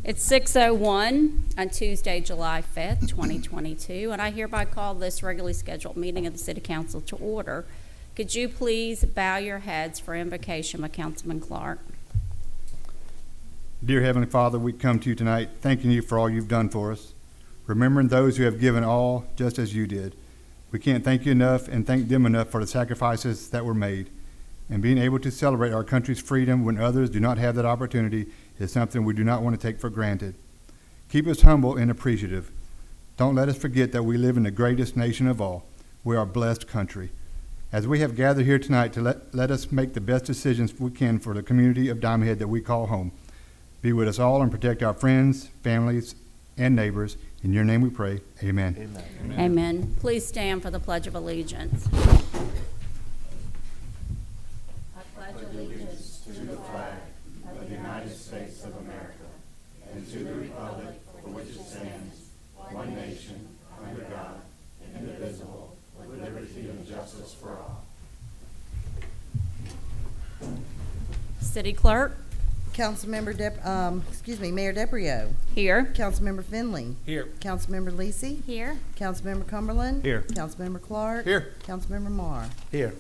It's 6:01 on Tuesday, July 5th, 2022, and I hereby call this regularly scheduled meeting of the City Council to order. Could you please bow your heads for invocation with Councilman Clark? Dear Heavenly Father, we come to you tonight thanking you for all you've done for us, remembering those who have given all just as you did. We can't thank you enough and thank them enough for the sacrifices that were made. And being able to celebrate our country's freedom when others do not have that opportunity is something we do not want to take for granted. Keep us humble and appreciative. Don't let us forget that we live in the greatest nation of all. We are a blessed country. As we have gathered here tonight to let us make the best decisions we can for the community of Diamond Head that we call home. Be with us all and protect our friends, families, and neighbors. In your name we pray. Amen. Amen. Amen. Please stand for the Pledge of Allegiance. I pledge allegiance to the flag of the United States of America and to the republic for which it stands, one nation, under God, indivisible, with liberty and justice for all. City Clerk? Councilmember Mayor DeBrio. Here. Councilmember Finley. Here. Councilmember Lisi. Here. Councilmember Cumberland. Here. Councilmember Clark. Here. Councilmember Marr. Here.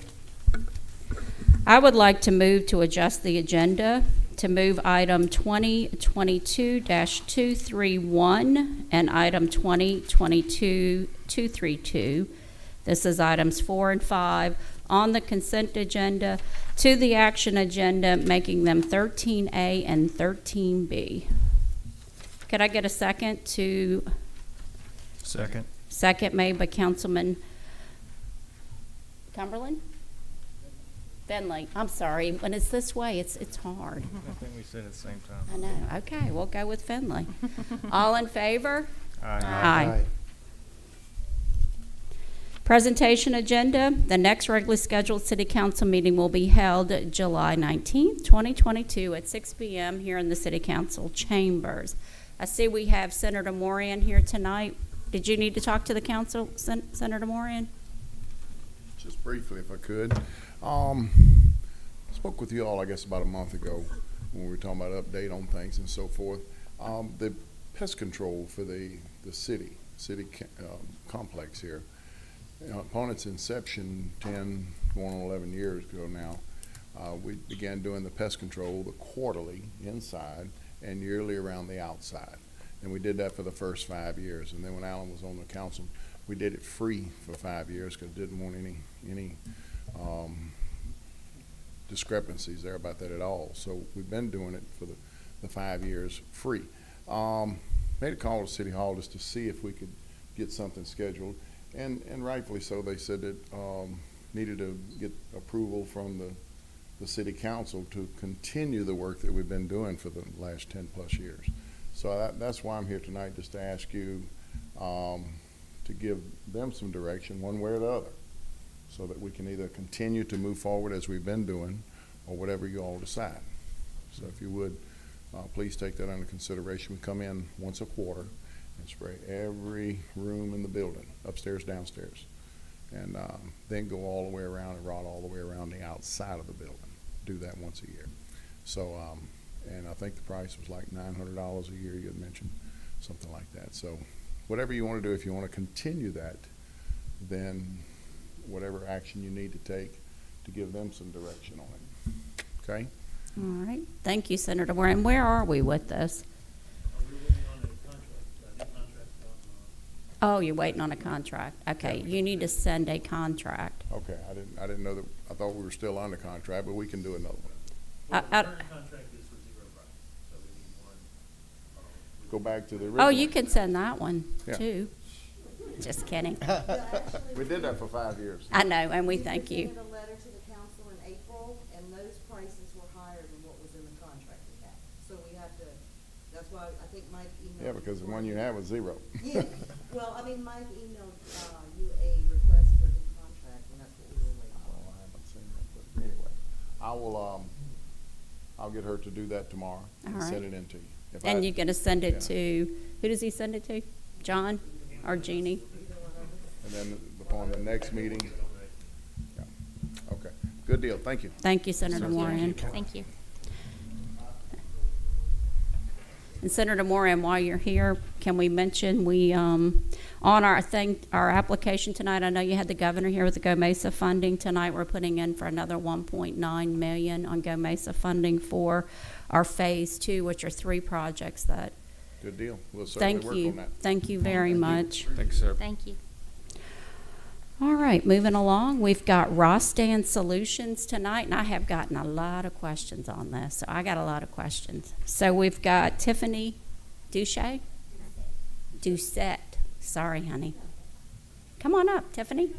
I would like to move to adjust the agenda to move item 2022-231 and item 2022-232. This is items 4 and 5 on the consent agenda to the action agenda, making them 13A and 13B. Could I get a second to? Second. Second made by Councilman Cumberland? Finley. I'm sorry. When it's this way, it's hard. I think we said at the same time. I know. Okay, we'll go with Finley. All in favor? Aye. Aye. Presentation agenda. The next regularly scheduled city council meeting will be held July 19th, 2022 at 6 p.m. here in the city council chambers. I see we have Senator Moran here tonight. Did you need to talk to the council, Senator Moran? Just briefly, if I could. Spoke with you all, I guess, about a month ago when we were talking about update on things and so forth. The pest control for the city complex here, upon its inception 10, going on 11 years ago now, we began doing the pest control, the quarterly inside and yearly around the outside. And we did that for the first 5 years. And then when Alan was on the council, we did it free for 5 years because didn't want any discrepancies there about that at all. So we've been doing it for the 5 years free. Made a call to City Hall just to see if we could get something scheduled. And rightfully so, they said that needed to get approval from the city council to continue the work that we've been doing for the last 10 plus years. So that's why I'm here tonight, just to ask you to give them some direction one way or the other, so that we can either continue to move forward as we've been doing or whatever you all decide. So if you would, please take that under consideration. We come in once a quarter and spray every room in the building, upstairs, downstairs, and then go all the way around and rot all the way around the outside of the building. Do that once a year. So, and I think the price was like $900 a year, you had mentioned, something like that. So whatever you want to do, if you want to continue that, then whatever action you need to take to give them some direction on it. Okay? All right. Thank you, Senator Moran. Where are we with this? Oh, you're waiting on a contract. Okay, you need to send a contract. Okay, I didn't know that. I thought we were still under contract, but we can do another one. Well, the current contract is for zero price, so we need one. Go back to the original. Oh, you can send that one, Yeah. too. Just kidding. We did that for 5 years. I know, and we thank you. We sent a letter to the council in April, and those prices were higher than what was in the contract we had. So we have to, that's why I think Mike emailed. Yeah, because the one you had was zero. Yeah, well, I mean, Mike emailed you a request for a new contract, and that's what we were waiting Oh, on. I haven't seen that, but anyway, I'll get her to do that tomorrow and All send right. it in to you. If And I- you're going to send it Yeah. to, who does he send it to? John or Jeannie? And then upon the next meeting. Yeah. Okay, good deal, thank you. Thank you, Senator Moran. Thank you. And Senator Moran, while you're here, can we mention on our application tonight, I know you had the governor here with the Go Mesa funding. Tonight, we're putting in for another $1.9 million on Go Mesa funding for our Phase 2, which are 3 projects that, Good deal. We'll certainly thank work on you. that. Thank you very much. Thanks, sir. Thank you. All right, moving along, we've got Rostan Solutions tonight, and I have gotten a lot of questions on this, so I got a lot of questions. So we've got Tiffany Doucette. Sorry, honey. Come on up, Tiffany.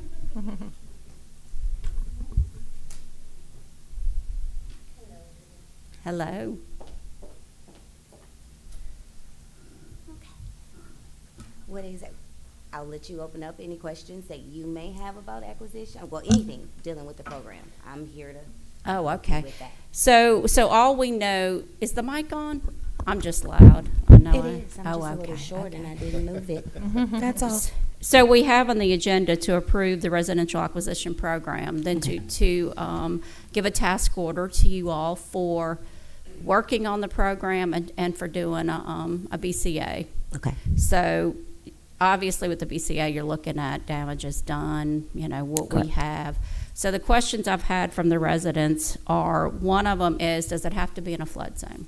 Hello. What is it? I'll let you open up any questions that you may have about acquisition, well, anything dealing with the program. I'm here to Oh, okay. with that. So all we know, is the mic on? I'm just loud. I know. It is. I'm Oh, just a little okay, short and okay. I didn't move it. That's all. So we have on the agenda to approve the residential acquisition program, then to give a task order to you all for working on the program and for doing a BCA. Okay. So obviously with the BCA, you're looking at damages done, what we Correct. have. So the questions I've had from the residents are, one of them is, does it have to be in a flood zone?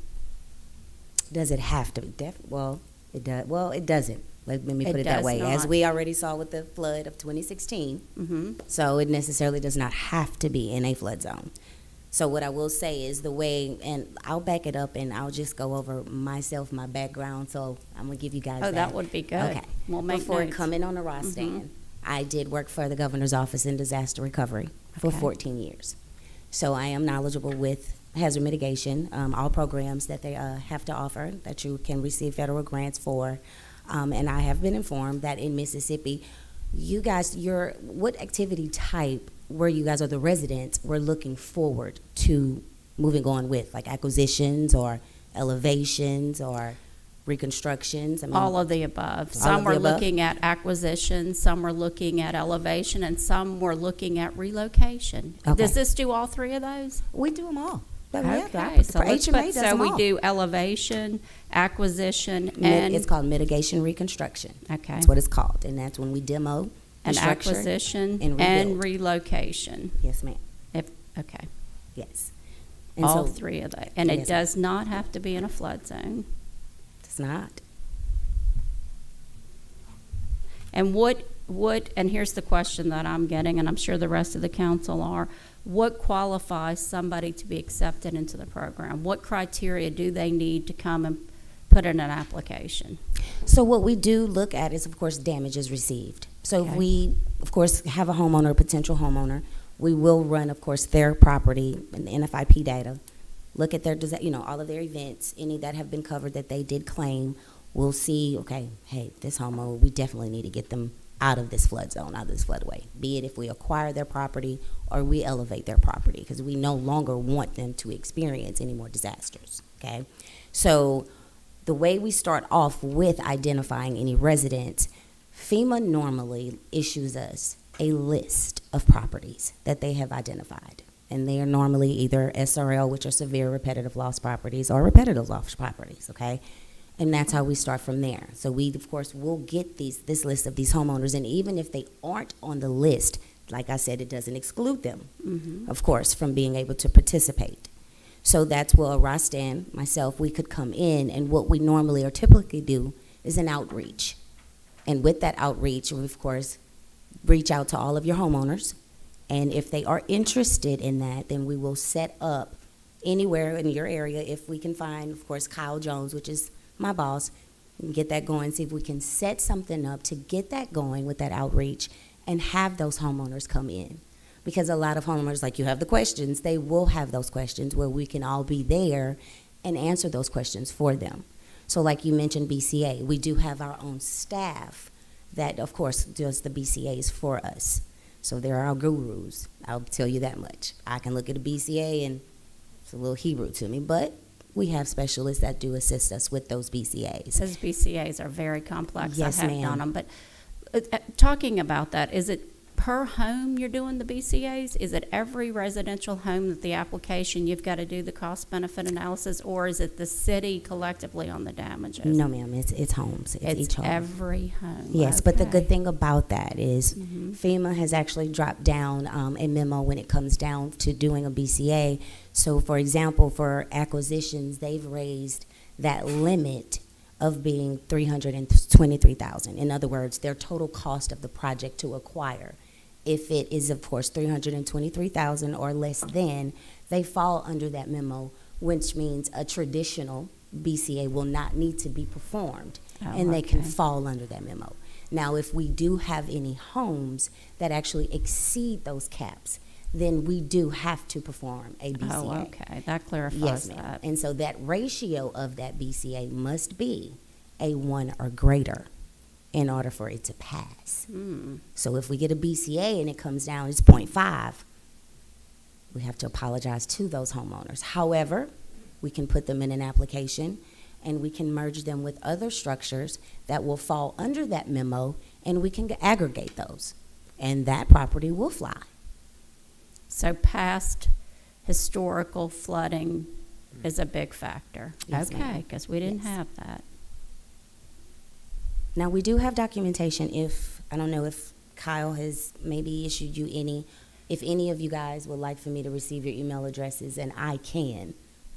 Does it have to be? Well, it does. Well, it doesn't. Let me It put it that does way. As not. we already saw with the flood of 2016, Mm-hmm. so it necessarily does not have to be in a flood zone. So what I will say is the way, and I'll back it up and I'll just go over myself, my background. So I'm gonna give you guys Oh, that would be good. Okay. We'll make Before notes. coming on the Rostan, I did work for the governor's office in disaster recovery for Okay. 14 years. So I am knowledgeable with hazard mitigation, all programs that they have to offer that you can receive federal grants for. And I have been informed that in Mississippi, you guys, what activity type were you guys or the residents were looking forward to moving on with, like acquisitions or elevations or reconstructions? I mean, All of the above. All Some of were the above? looking at acquisition, some were looking at elevation, and some were looking at relocation. Okay. Does this do all 3 of those? we do them all. But yeah, Okay, so let's HMA put, does so them we all. do elevation, acquisition, Mit- and, it's called mitigation reconstruction. okay, That's what it's called, and that's when we demo, and restructure. acquisition, and and rebuild. relocation. Yes, ma'am. Okay, Yes. And all so 3 of those. And it Yes. does not have to be in a flood zone. it's not. And and here's the question that I'm getting, and I'm sure the rest of the council are, what qualifies somebody to be accepted into the program? What criteria do they need to come and put in an application? So what we do look at is, of course, damages received. So if Okay. we, of course, have a homeowner, a potential homeowner, we will run, of course, their property and NFIP data, look at their, all of their events, any that have been covered that they did claim. We'll see, okay, hey, this homeowner, we definitely need to get them out of this flood zone, out of this floodway. Be it if we acquire their property or we elevate their property, because we no longer want them to experience any more disasters, okay? So the way we start off with identifying any residents, FEMA normally issues us a list of properties that they have identified. And they are normally either SRL, which are severe repetitive loss properties, or repetitive loss properties, okay? And that's how we start from there. So we, of course, will get this list of these homeowners, and even if they aren't on the list, like I said, it doesn't exclude them, of course, from being able to participate. So that's where Rostan, myself, we could come in, and what we normally or typically do is an outreach. And with that outreach, we, of course, reach out to all of your homeowners, and if they are interested in that, then we will set up anywhere in your area, if we can find, of course, Kyle Jones, which is my boss, and get that going, see if we can set something up to get that going with that outreach and have those homeowners come in. Because a lot of homeowners, like you have the questions, they will have those questions where we can all be there and answer those questions for them. So like you mentioned BCA, we do have our own staff that, of course, does the BCAs for us. So they're our gurus, I'll tell you that much. I can look at a BCA and it's a little Hebrew to me, but we have specialists that do assist us with those BCAs. Those BCAs are very complex. Yes, I have ma'am. done them. But talking about that, is it per home you're doing the BCAs? Is it every residential home that the application, you've got to do the cost benefit analysis, or is it the city collectively on the damages? No, ma'am, it's homes. It's each It's home. every home. Yes, but the good Okay. thing about that is Mhm. FEMA has actually dropped down a memo when it comes down to doing a BCA. So, for example, for acquisitions, they've raised that limit of being $323,000. In other words, their total cost of the project to acquire. If it is, of course, $323,000 or less than, they fall under that memo, which means a traditional BCA will not need to be performed, Oh, and they can okay. fall under that memo. Now, if we do have any homes that actually exceed those caps, then we do have to perform a BCA. Oh, okay, that clarifies Yes, ma'am. that. And so that ratio of that BCA must be a 1 or greater in order for it to pass. Hmm. So if we get a BCA and it comes down, it's 0.5, we have to apologize to those homeowners. However, we can put them in an application and we can merge them with other structures that will fall under that memo, and we can aggregate those. And that property will fly. So past historical flooding is a big factor. Yes, ma'am. Okay, because we didn't Yes. have that. Now, we do have documentation if, I don't know if Kyle has maybe issued you any, if any of you guys would like for me to receive your email addresses, and I can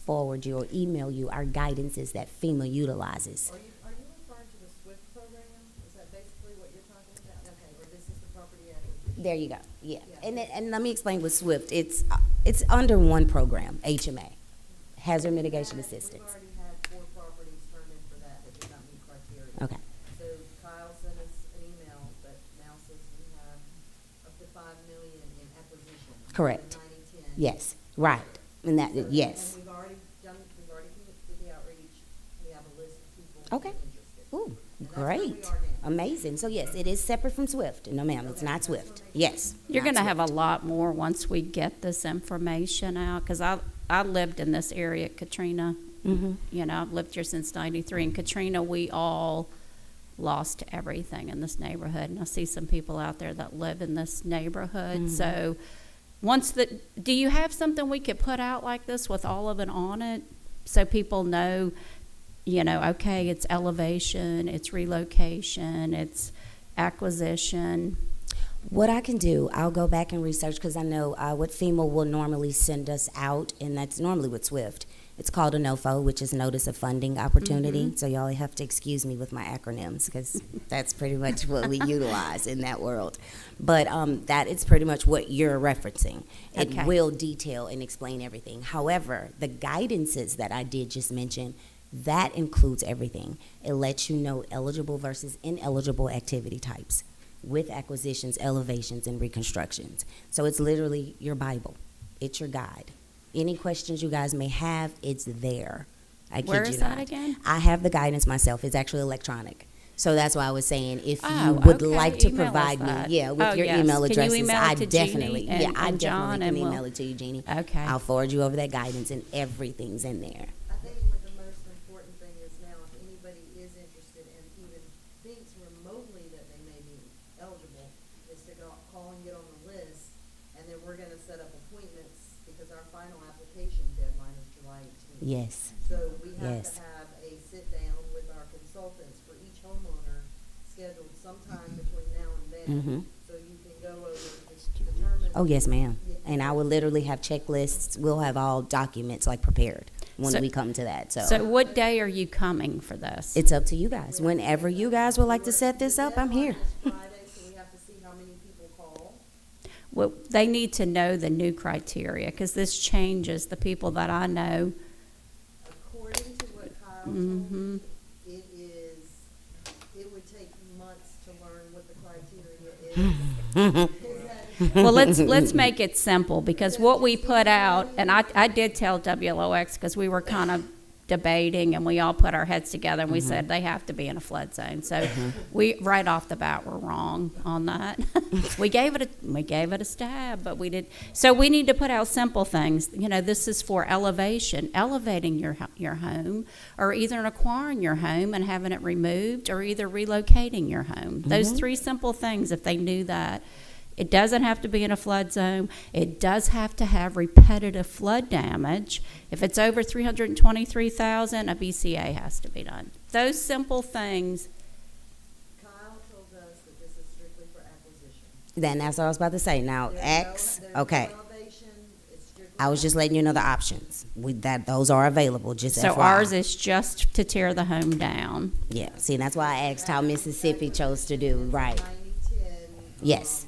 forward you or email you our guidances that FEMA utilizes. Are you referring to the SWIFT program? Is that basically what you're talking about? Okay, where this is the property acquisition? There you go, yeah. Yeah. And let me explain with SWIFT, it's under one program, HMA, Hazard Mitigation Assistance. We've already had 4 properties turned in for that did not meet criteria. Okay, So Kyle sent us an email that now says we have up to $5 million in acquisition. Correct. 90/10. yes, right, and that, So- yes. And we've already conducted the outreach. We have a list of people Okay. interested. Ooh, And that's where we great, are now. amazing. So yes, it is separate from SWIFT. No, ma'am, it's not SWIFT. Yes. You're not going to have a SWIFT. lot more once we get this information out, because I lived in this area at Katrina. Mhm. You know, I've lived here since '93. In Katrina, we all lost everything in this neighborhood, and I see some people out there that live in this neighborhood. Mhm. So, do you have something we could put out like this with all of it on it, so people know, you know, okay, it's elevation, it's relocation, it's acquisition. What I can do, I'll go back and research, because I know what FEMA will normally send us out, and that's normally with SWIFT. It's called a NOFO, which is Notice of Funding Opportunity. So y'all have to excuse me with my acronyms, because that's pretty much what we utilize in that world. But that is pretty much what you're referencing. It Okay. will detail and explain everything. However, the guidances that I did just mention, that includes everything. It lets you know eligible versus ineligible activity types with acquisitions, elevations, and reconstructions. So it's literally your Bible. It's your guide. Any questions you guys may have, it's there. I kid Where you is not. that again? I have the guidance myself. It's actually electronic. So that's why I was saying if you Oh, would okay. like to Email us provide me, that. yeah, with Oh, your yes. email Can you addresses, email it I to definitely, Jeannie and- I and John, definitely can and we'll- email it to you, Jeannie. Okay. I'll forward you over that guidance, and everything's in there. I think what the most important thing is now, if anybody is interested and even thinks remotely that they may be eligible, is to call and get on the list, and then we're gonna set up appointments, because our final application deadline is July 18th. Yes. So we have Yes. to have a sit-down with our consultants for each homeowner scheduled sometime between now and then, Mhm. so you can go over, determine. Oh, yes, ma'am. Yeah. And I will literally have checklists. We'll have all documents like prepared when So- we come to that. So what day are you coming for this? It's up to you guys. Whenever you guys would like to set this up, I'm here. The deadline is Friday, so we have to see how many people call. Well, they need to know the new criteria, because this changes the people that I know. According to what Kyle told Mhm. me, it would take months to learn what the criteria is. Well, let's make it simple, because what we put out, and I did tell WLOX, because we were kind of debating, and we all put our heads together, and we said they have to be in a flood zone. So we, right off the bat, were wrong on that. we gave it a stab, but we did. So we need to put out simple things. You know, this is for elevation, elevating your home, or either acquiring your home and having it removed, or either relocating your home. Those 3 simple things, if they knew that, It doesn't have to be in a flood zone. It does have to have repetitive flood damage. If it's over 323,000, a BCA has to be done. Those simple things. Kyle told us that this is strictly for acquisition. Then that's what I was about to say. Now, There's X, no okay. elevation, it's strictly. I was just letting you know the options. Those are available, just So FYI. ours is just to tear the home down. Yeah, see, that's why I asked how Mississippi chose to do, right. 90-10. Yes.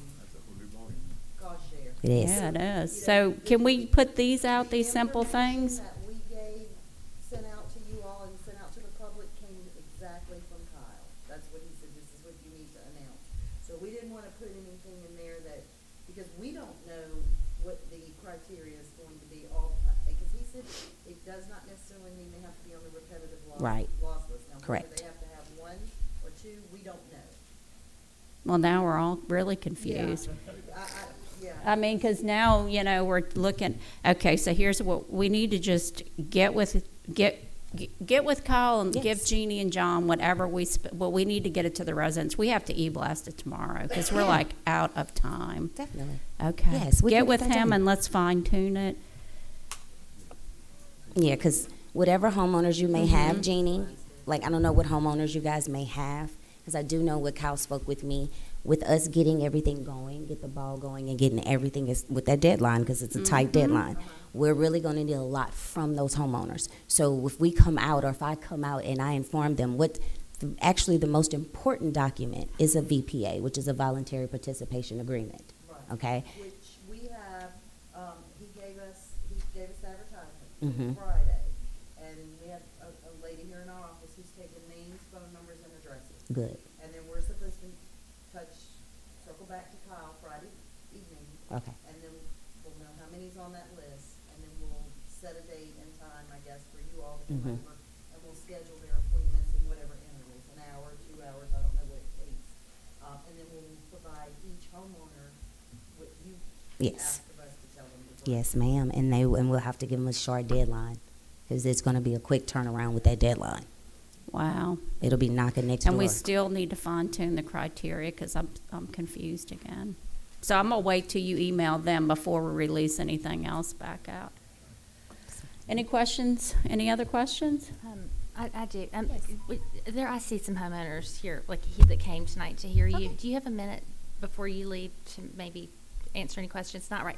Cost share. It is. Yeah, it is. So can we put these out, these simple things? The information that we gave, sent out to you all and sent out to the public came exactly from Kyle. That's what he said, this is what you need to announce. So we didn't wanna put anything in there that, because we don't know what the criteria is going to be all, because he said it does not necessarily mean they have to be on the repetitive loss. Right. Loss list. Now, Correct. whether they have to have one or two, we don't know. Well, now we're all really confused. Yeah. I mean, because now, you know, we're looking, okay, so here's what, we need to just get with Kyle and give Yes. Jeannie and John whatever well, we need to get it to the residents. We have to e-blast it tomorrow, because we're like out of time. Definitely. Okay. Yes, we can Get get with that him done. and let's fine tune it. Yeah, because whatever homeowners you may have, Jeannie, like, I don't know what homeowners you guys may have, because I do know what Kyle spoke with me, with us getting everything going, get the ball going and getting everything with that deadline, because it's a tight deadline. We're really going to need a lot from those homeowners. So if we come out, or if I come out and I inform them, actually the most important document is a VPA, which is a voluntary participation agreement, Right. okay? Which we have, he gave us advertisement Mhm. Friday. And we have a lady here in our office who's taken names, phone numbers, and addresses. Good, And then we're supposed to circle back to Kyle Friday evening, okay. and then we'll know how many's on that list, and then we'll set a date and time, I guess, for you all to come Mhm. over, and we'll schedule their appointments in whatever intervals, an hour, 2 hours, I don't know what it takes. And then we'll provide each homeowner what you Yes. asked of us to tell them to bring. Yes, ma'am, and we'll have to give them a short deadline, because it's gonna be a quick turnaround with that deadline. Wow. It'll be knocking next door. And we still need to fine tune the criteria, because I'm confused again. So I'm gonna wait till you email them before we release anything else back out. Any questions? Any other questions? I do. I see some homeowners here, like that came tonight to hear you. Okay. Do you have a minute before you leave to maybe answer any questions? Not right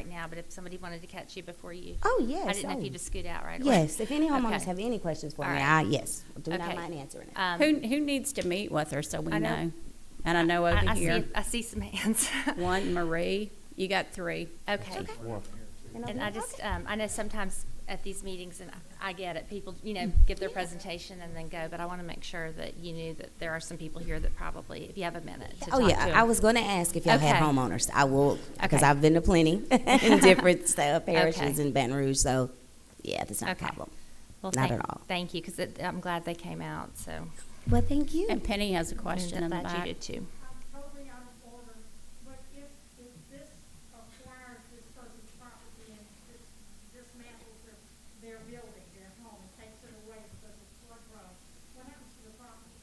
now, but if somebody wanted to catch you before you. Oh, yes. I didn't know if oh. you just scoot out right away. Yes, if any homeowners Okay. have any questions for All me, right. yes, do not Okay. mind answering it. Who needs to meet with her so we I know? know. And I know over I here, I see some hands. one, Marie, you got three. Okay. And And I just, I know sometimes at these meetings, and I get it, people, give their presentation and then go, but I want to make sure that you knew that there are some people here that probably, if you have a minute to talk Oh, to yeah, them. I was gonna ask if y'all had Okay. homeowners. I will, because Okay. I've been to plenty in different parishes Okay. in Baton Rouge, so, yeah, that's not a Okay. problem. Well, Not at all. Thank you, because I'm glad they came out, so. Well, thank you. And Penny has a question in the I'm glad back. you did too. I'm totally out of order, but if this acquires this person's property and dismantles their building, their home, takes it away because it's flood prone, what happens to the property?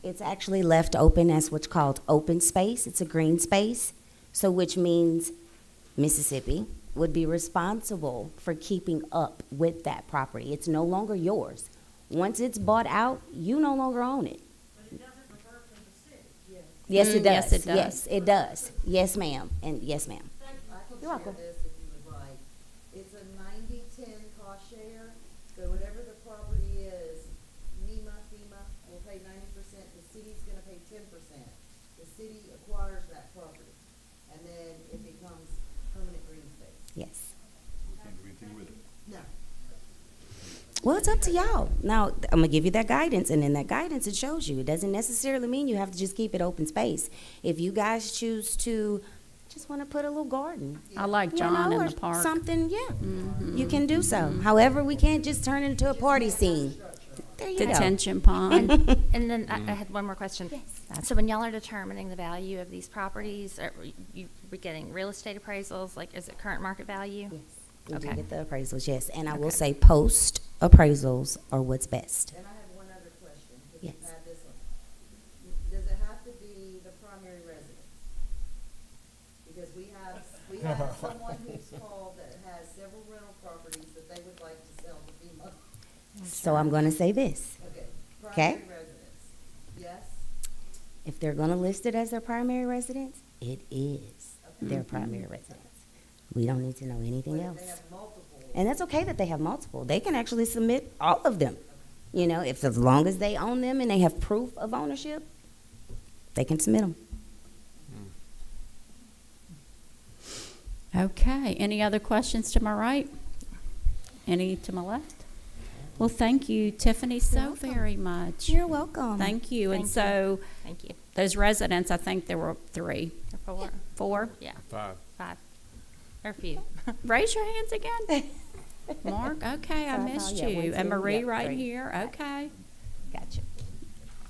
It's actually left open as what's called open space. It's a green space, so which means Mississippi would be responsible for keeping up with that property. It's no longer yours. Once it's bought out, you no longer own it. But it doesn't revert to the city. Yes, it does. Yes, it does. Yes, it does. Yes, ma'am, and yes, ma'am. I can You're share welcome. this if you would like. It's a 90-10 cost share, so whatever the property is, FEMA will pay 90%, the city's gonna pay 10%. The city acquires that property, and then it becomes permanent green space. Yes. No. Well, it's up to y'all. Now, I'm gonna give you that guidance, and in that guidance, it shows you. It doesn't necessarily mean you have to just keep it open space. If you guys choose to just want to put a little garden, I like you John know, in or the park. something, yeah, you can do so. However, we can't just turn it into a party scene. There you go. Detention pond. And then I had one more question. So when y'all are determining the value of these properties, are you getting real estate appraisals? Like, is it current market value? Yes, we do Okay. get the appraisals, yes, and I will Okay. say post appraisals are what's best. And I have one other question, because Yes. you've had this one. Does it have to be the primary residence? had someone who's called that has several rental properties that they would like to sell to FEMA. So I'm gonna say this. Okay. Okay. Primary residence, yes? If they're gonna list it as their primary residence, it is their primary residence. We don't need to know anything But if else. they have multiple, And that's okay that they have multiple. They can actually submit all of them. You know, if as long as they own them and they have proof of ownership, they can submit them. Okay, any other questions to my right? Any to my left? Well, thank you, Tiffany, so welcome. very much. You're welcome. Thank you. And Thank you. so, Thank you. those residents, I think there were 3, Or 4. 4. Yeah, 5. 5. Or a few. Raise your hands again. Mark, okay, I So I missed thought, yeah, you. 1, And 2, Marie yeah, right 3. here, okay. Gotcha.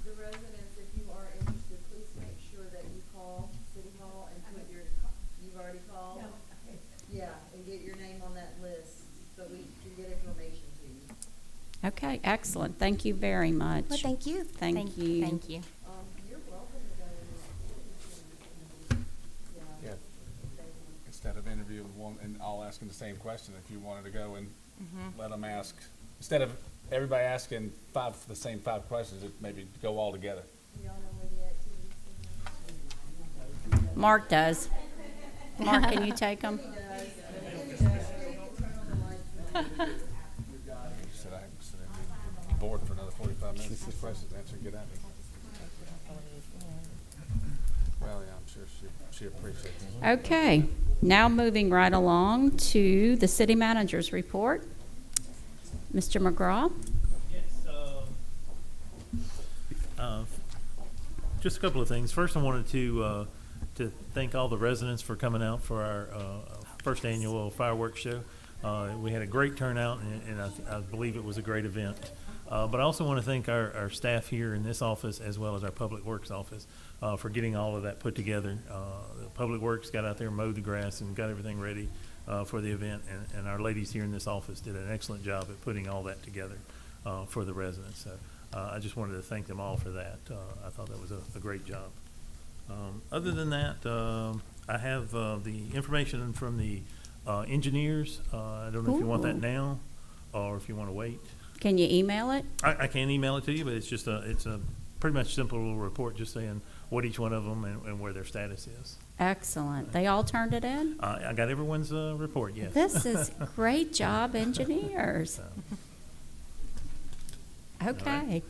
the residents, if you are interested, please make sure that you call City Hall and put your, you've already called? Yeah, and get your name on that list so we can get information to you. Okay, excellent. Thank you very much. Well, thank you. Thank you. Thank you. You're welcome to go in. Yeah. Thank you. Instead of interviewing one and all asking the same question, if you wanted to go and Mm-hmm. let them ask, instead of everybody asking the same 5 questions, it maybe go all together. Y'all know where the activities are? Mark does. Mark, can you take them? Said I said I'd be bored for another 45 minutes, these questions answered, get at me. Well, yeah, I'm sure she appreciates it. Okay, now moving right along to the city manager's report. Mr. McGraw? Yes, just a couple of things. First, I wanted to thank all the residents for coming out for our first annual fireworks show. We had a great turnout, and I believe it was a great event. But I also want to thank our staff here in this office as well as our Public Works office for getting all of that put together. The Public Works got out there, mowed the grass, and got everything ready for the event. And our ladies here in this office did an excellent job at putting all that together for the residents. So I just wanted to thank them all for that. I thought that was a great job. Other than that, I have the information from the engineers. I don't know if you want that Ooh. now or if you want to wait. Can you email it? I can email it to you, but it's just it's a pretty much simple little report just saying what each one of them and where their status is. Excellent. They all turned it in? I got everyone's report, yes. This is great job, engineers. So, Okay.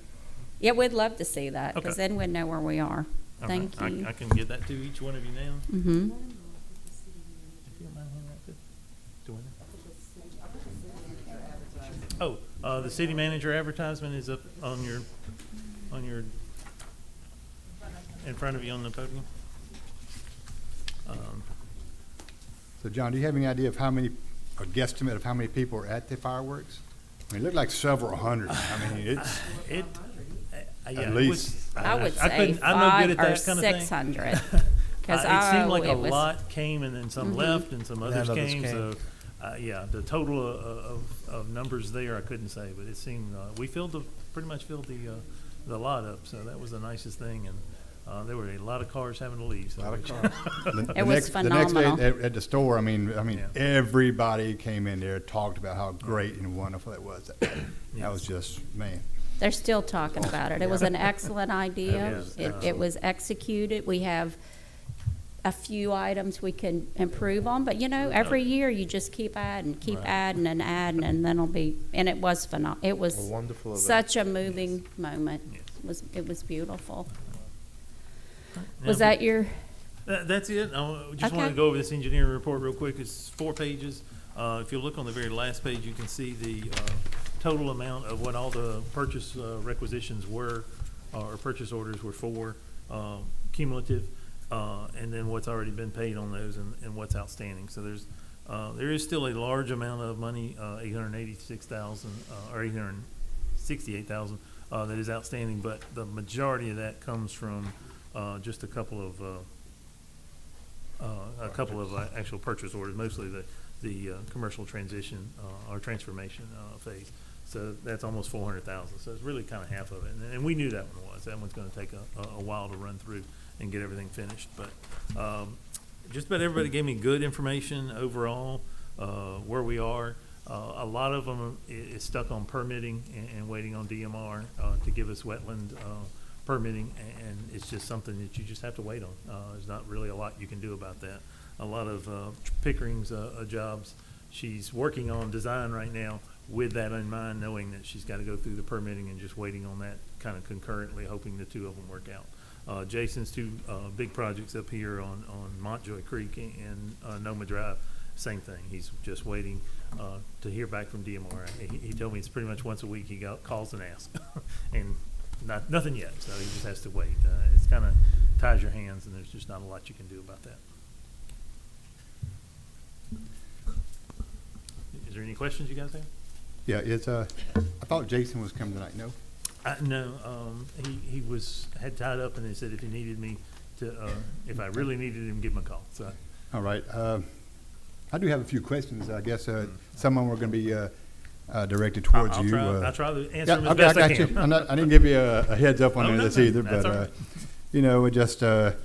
Yeah, we'd love to see that, because Okay. then we'd know where we are. okay. Thank you. I can get that to each one of you now. Mm-hmm. If you don't mind handing that to Dwayne. Oh, the city manager advertisement is up on your, in front of you on the podium. So John, do you have any idea of how many, or guesstimate of how many people are at the fireworks? I mean, it looked like several hundred. I mean, it's, It, yeah, At it least. was- I would I say couldn't- I'm no good 5 at or that kind of thing. 600. 'Cause It seemed like a it was- lot came and then some left and some others others came, came. so, yeah, the total of numbers there, I couldn't say, but it seemed, we pretty much filled the lot up, so that was the nicest thing, and there were a lot of cars having to leave, so. Lot of which- the It was next- The next day phenomenal. at the store, I mean, Yeah. everybody came in there, talked about how great and wonderful it was. That Yes. was just, man. They're still talking about it. It was an excellent idea. Yeah. It was executed. We have a few items we can improve on, but you know, every year you just keep adding, Right. and adding, and then it'll be, and it was phenomenal. It was A wonderful event. such a moving moment. Yes. It was beautiful. Now, Was that your, That's it. I just Okay. wanted to go over this engineering report real quick. It's 4 pages. If you look on the very last page, you can see the total amount of what all the purchase requisitions were, or purchase orders were for, cumulative, and then what's already been paid on those and what's outstanding. So there is still a large amount of money, $886,000 or $868,000 that is outstanding, but the majority of that comes from just a couple of actual purchase orders, mostly the commercial transition or transformation phase. So that's almost 400,000. So it's really kind of half of it, and we knew that one was. That one's going to take a while to run through and get everything finished. But just about everybody gave me good information overall, where we are. A lot of them is stuck on permitting and waiting on DMR, to give us wetland, permitting, and it's just something that you just have to wait on. There's not really a lot you can do about that. A lot of, Pickering's, jobs, she's working on design right now with that in mind, knowing that she's got to go through the permitting and just waiting on that kind of concurrently, hoping the two of them work out. Jason's two big projects up here on Montjoy Creek and Noma Drive, same thing. He's just waiting to hear back from DMR. He told me it's pretty much once a week he calls and asks, and nothing yet. So he just has to wait. It's kind of ties your hands, and there's just not a lot you can do about that. Is there any questions you guys have? Yeah, it's, I thought Jason was coming tonight, no? No, he had tied up, and he said if he needed me to, if I really needed him, give him a call. So, All right. I do have a few questions. I guess some of them are going to be directed towards you. I'll try to answer them as okay, best I got you. can. I didn't give you a heads up on Oh, this no, either, that's but all right. you know, it just the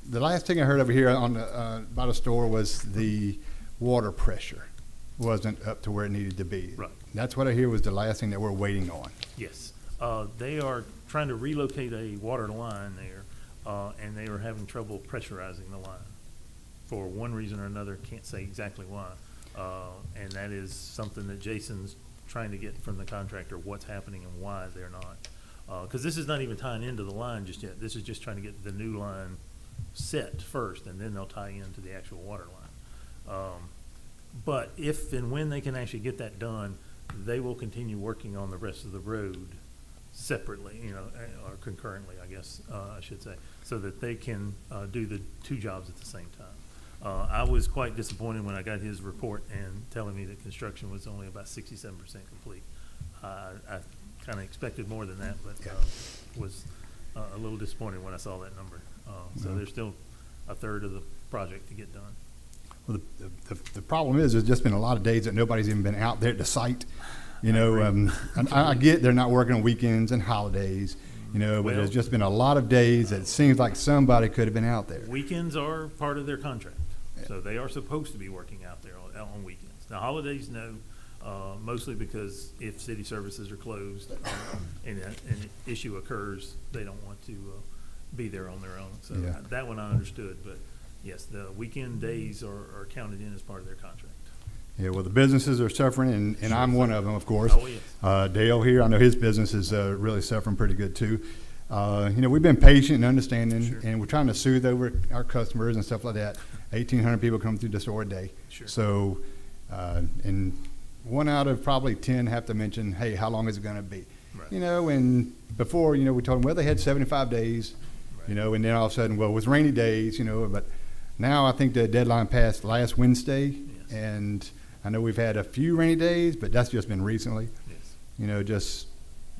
last thing I heard over here on by the store was the water pressure wasn't up to where it needed to be. Right. That's what I hear was the last thing that we're waiting on. Yes, they are trying to relocate a water line there, and they are having trouble pressurizing the line for one reason or another. Can't say exactly why, and that is something that Jason's trying to get from the contractor what's happening and why they're not. Because this is not even tying into the line just yet. This is just trying to get the new line set first, and then they'll tie into the actual water line. But if and when they can actually get that done, they will continue working on the rest of the road separately, you know, or concurrently, I guess, I should say, so that they can do the two jobs at the same time. I was quite disappointed when I got his report and telling me that construction was only about 67% complete. I kind of expected more than that, but was a little disappointed when I saw that number. So there's still a third of the project to get done. Well, the problem is there's just been a lot of days that nobody's even been out there at the site. You know, and I get they're not working on weekends and holidays, you know, but Well- there's just been a lot of days that it seems like somebody could have been out there. Weekends are part of their contract, so they are supposed to be working out there on weekends. Now, holidays, no, mostly because if city services are closed and an issue occurs, they don't want to be there on their own. So Yeah. that one I understood, but yes, the weekend days are counted in as part of their contract. Yeah, well, the businesses are suffering, and I'm one of them, of course. Oh, yes. Dale here, I know his business is really suffering pretty good too. You know, we've been patient and understanding, Sure. and we're trying to soothe over our customers and stuff like that. 1,800 people come through the store a day. Sure. So, and 1 out of probably 10 have to mention, hey, how long is it going to be? Right. You know, and before, you know, we told them, well, they had 75 days, you know, and then all of a sudden, well, it was rainy days, you know, but now I think the deadline passed last Wednesday, Yes. and I know we've had a few rainy days, but that's just been recently. Yes. You know, just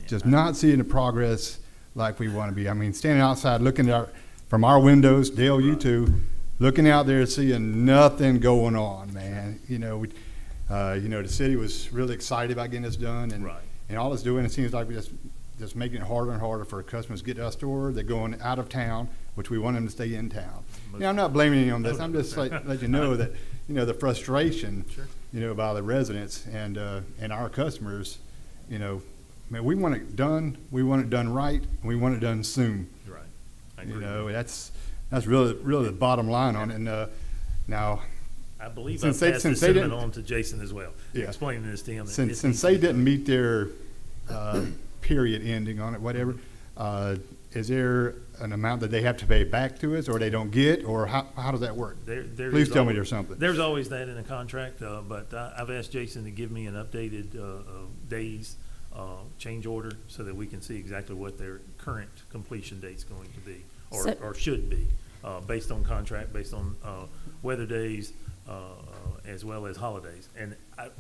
Yeah. not seeing the progress like we want to be. I mean, standing outside looking at from our windows, Dale, you Right. too, looking out there seeing nothing going on, man. You know, the city was really excited about getting this done, and Right. and all it's doing, it seems like we just making it harder and harder for customers to get to our store. They're going out of town, which we want them to stay in town. You know, I'm not blaming you on this. No, I'm no. just like let you know that the frustration, Sure. by the residents and our customers. You know, man, we want it done. We want it done right. And we want it done soon. Right. I You agree. know, that's really the bottom line on it. And now, I believe Since I've they- passed since this they sentiment didn't- on to Jason as well, Yeah. explaining this to him. that it since needs since to they be done. didn't meet their period ending on it, whatever, is there an amount that they have to pay back to us, or they don't get, or how does that work? There Please is tell me al- there's something. There's always that in a contract, but I've asked Jason to give me an updated days change order so that we can see exactly what their current completion date's going to be, So- or should be, based on contract, based on weather days, as well as holidays. And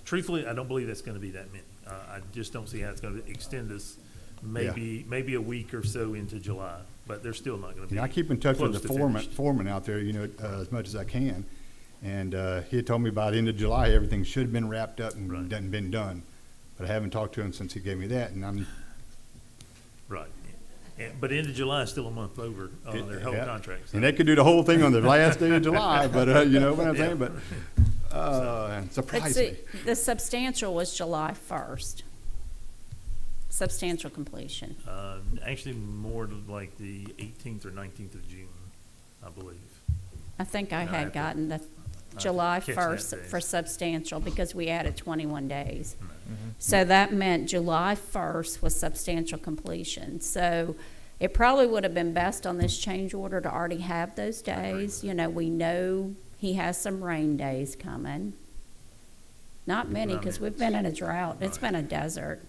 truthfully, I don't believe that's going to be that many. I just don't see how it's going to extend us maybe a week or so into July, but they're still not going to be. I keep in touch with close the to finished. foreman out there, as much as I can. And he had told me by the end of July, everything should have been wrapped up and Right. been done. But I haven't talked to him since he gave me that, and I'm, Right. But end of July is still a month over, their whole Yeah. contract. so- And they could do the whole thing on the last day of July, but, you know what I'm Yeah. saying? But, But surprise see, me. the substantial was July 1st. Substantial completion. Actually, more to like the 18th or 19th of June, I believe. I think I No, I have had to- gotten the to July catch that 1st days. for substantial because we added 21 days. Mm-hmm. So that meant July 1st was substantial completion. So it probably would have been best on this change order to already have those days. You know, we know he has some rain days coming. Not many, Not because many. we've been in a drought. It's Right. been a desert.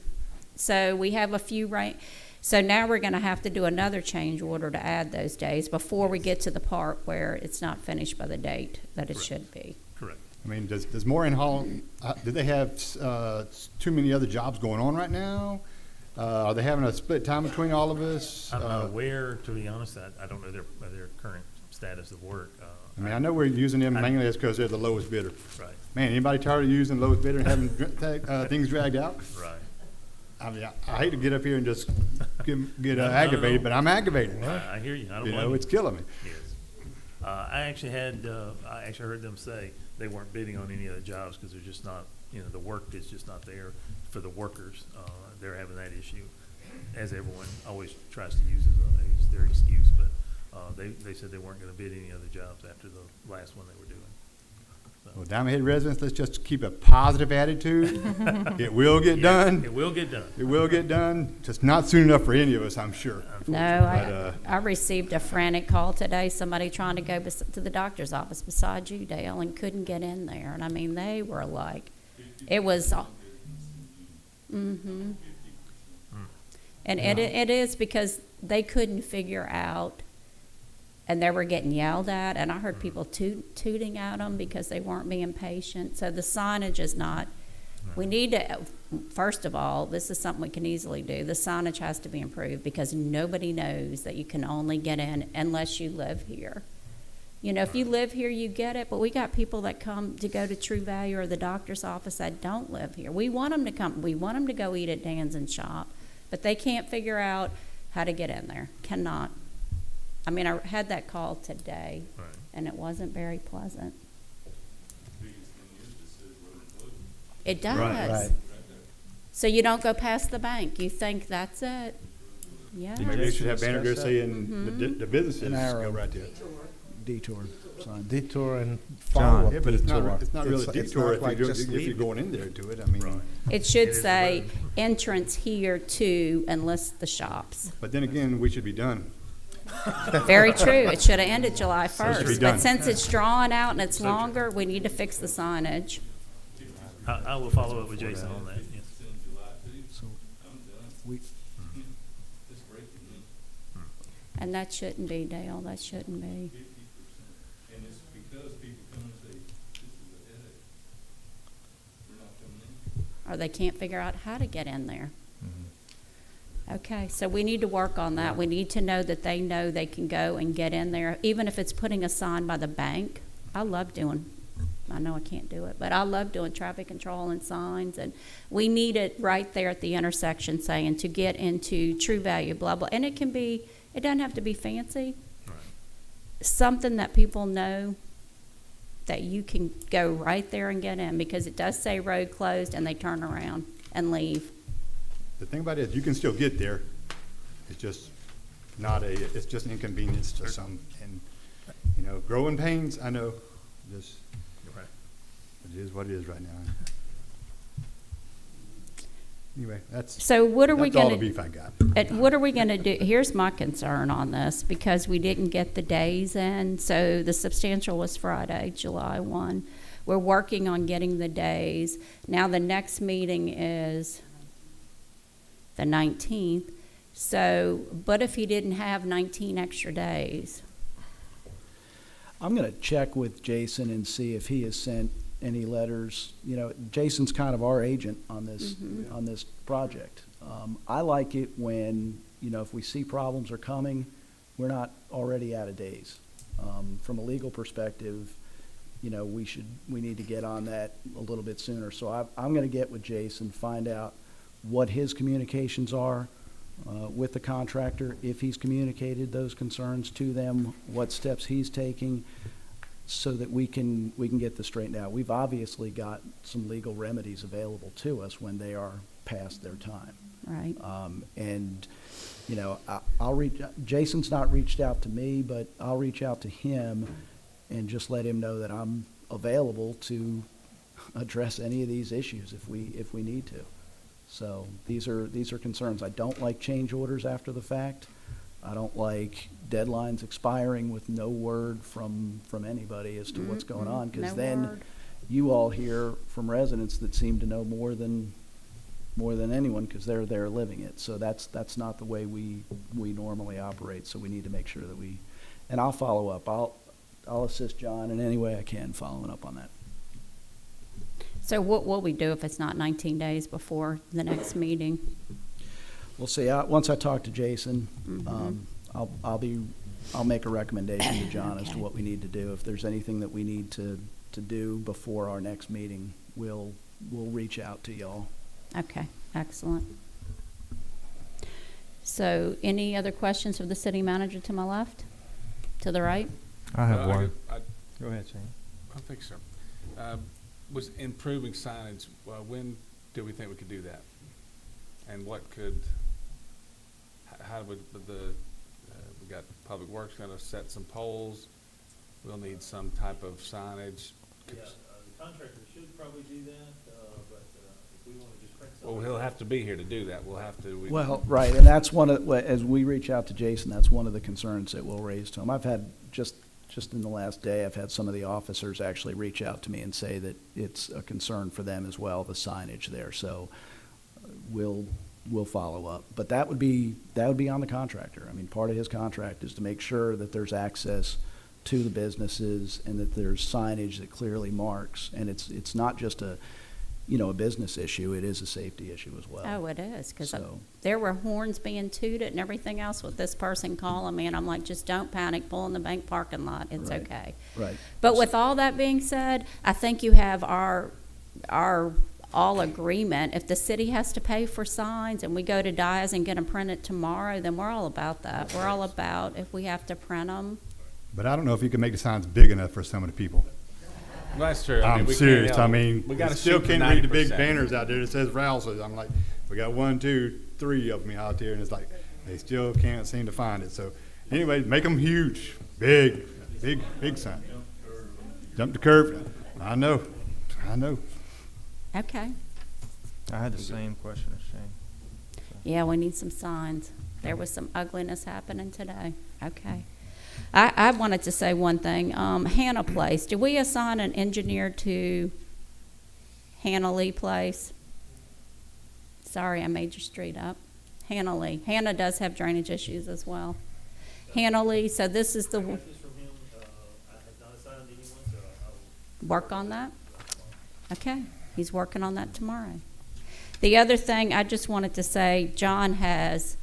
So we have a few rain, so now we're gonna have to do another change order to add those days before we get to the part where it's not finished by the date that it Correct. should be. Correct. I mean, does Moran Hall, do they have, too many other jobs going on right now? Are they having a split time between all of us? I'm not aware, to be honest, I don't know their current status of work. I mean, I know we're using them I- mainly as because they're the lowest bidder. Right, Man, anybody tired of using the lowest bidder and having things dragged out? right. I mean, I hate to get up here and just get No, no, aggravated, no. but I'm aggravated. I hear you, I don't You blame know, you. it's killing me. Yes. I actually heard them say they weren't bidding on any of the jobs because they're just not, the work is just not there for the workers. They're having that issue, as everyone always tries to use as their excuse, but, they said they weren't gonna bid any other jobs after the last one they were doing. Well, Diamond Head residents, let's just keep a positive attitude. It will get Yeah, done. It will get done. It will get done, just not soon enough for any of us, I'm sure. No, But, I received a frantic call today, somebody trying to go to the doctor's office beside you, Dale, and couldn't get in there. And I mean, they were like, it was, mm-hmm. And it is because they couldn't figure out, and they were getting yelled at, and I heard people tooting at them because they weren't being patient. So the signage is not, we need to, first of all, this is something we can easily do. The signage has to be improved because nobody knows that you can only get in unless you live here. You know, if you live here, you get it, but we got people that come to go to True Value or the doctor's office that don't live here. We want them to come, we want them to go eat at Dan's and shop, but they can't figure out how to get in there, cannot. I mean, I had that call today, Right. and it wasn't very pleasant. It does. Right. So you don't go past the bank, you think that's it. Yeah. Maybe they should have banner there Discuss that. saying the businesses An arrow. go right there. Detour sign. Detour and Follow John. up. Yeah, but it's Detour. not really a It's detour not if like you're, just if you're leaving. going in there to it. I mean, Right. It should It is the say road. entrance here to and list the shops. but then again, we should be done. Very true. It should have ended July it should be 1st. done. But since it's drawn out and it's So true. longer, we need to fix the signage. I will follow up with Jason on that, yes. So we, And that shouldn't be, Dale, that shouldn't be. And it's because people come and say, this is a headache. We're not coming in. Or they can't figure out how to get in there. Okay, so we need to work on that. We need to know that they know they can go and get in there, even if it's putting a sign by the bank. I know I can't do it, but I love doing traffic control and signs, and we need it right there at the intersection saying to get into True Value, blah, blah. And it doesn't have to be fancy. Right. Something that people know that you can go right there and get in, because it does say road closed and they turn around and leave. The thing about it is you can still get there. It's just it's just an inconvenience to some. And, growing pains, I know, just, Right. it is what it is right now. Anyway, that's So what are we all the gonna, beef I got. what are we gonna do? Here's my concern on this, because we didn't get the days in. So the substantial was Friday, July 1. We're working on getting the days. Now the next meeting is the 19th. So, but if he didn't have 19 extra days? I'm gonna check with Jason and see if he has sent any letters. Jason's kind of our agent on this project. I like it when, if we see problems are coming, we're not already out of days. From a legal perspective, we need to get on that a little bit sooner. So I'm gonna get with Jason, find out what his communications are with the contractor, if he's communicated those concerns to them, what steps he's taking, so that we can get this straightened out. We've obviously got some legal remedies available to us when they are past their time. Right. And, you know, Jason's not reached out to me, but I'll reach out to him and just let him know that I'm available to address any of these issues if we need to. So these are concerns. I don't like change orders after the fact. I don't like deadlines expiring with no word from anybody as to what's going on, because No then word. you all hear from residents that seem to know more than anyone, because they're there living it. So that's not the way we normally operate. So we need to make sure that and I'll follow up. I'll assist John in any way I can following up on that. So what will we do if it's not 19 days before the next meeting? We'll see. Once I talk to Jason, I'll make a recommendation to John as to Okay. what we need to do. If there's anything that we need to do before our next meeting, we'll reach out to y'all. Okay, excellent. So any other questions of the city manager to my left? To the right? I have one. I Go ahead, Shane. think so. Was improving signage, when do we think we could do that? And what could, how would we got Public Works gonna set some poles? We'll need some type of signage. The contractor should probably do that, but if we want to just print Well, he'll have to be here to do that. We'll have to. Well, right, and that's as we reach out to Jason, that's one of the concerns that we'll raise to him. I've had, just in the last day, I've had some of the officers actually reach out to me and say that it's a concern for them as well, the signage there. So we'll follow up. But that would be on the contractor. I mean, part of his contract is to make sure that there's access to the businesses and that there's signage that clearly marks. And it's not just a business issue, it is a safety issue as well. Oh, it is, because So- there were horns being tooted and everything else with this person calling me, and I'm like, just don't panic, pull in the bank parking lot, it's Right. okay. Right. But with all that being said, I think you have our all agreement. If the city has to pay for signs and we go to Dyes and get them printed tomorrow, then we're all about that. We're all about if we have to print them. But I don't know if you can make the signs big enough for some of the people. Well, that's true. I'm we can't serious. help I it. mean, we gotta still shoot for can't read the big 90%. banners out there that says Rouse's. I'm like, we got 1, 2, 3 of them out there, and it's like, they still can't seem to find it. So anyway, make them huge, big sign. Jump the curve. I know. Okay. I had the same question as Shane. Yeah, we need some signs. There was some ugliness happening today. Okay. I wanted to say one thing. Hannah Place, did we assign an engineer to Hannah Lee Place? Sorry, I made your street up. Hannah Lee. Hannah does have drainage issues as well. Hannah Lee, so this is the, I got this from him. I have not assigned anyone, so I'll work on that? Okay, he's working on that tomorrow. The other thing I just wanted to say, John has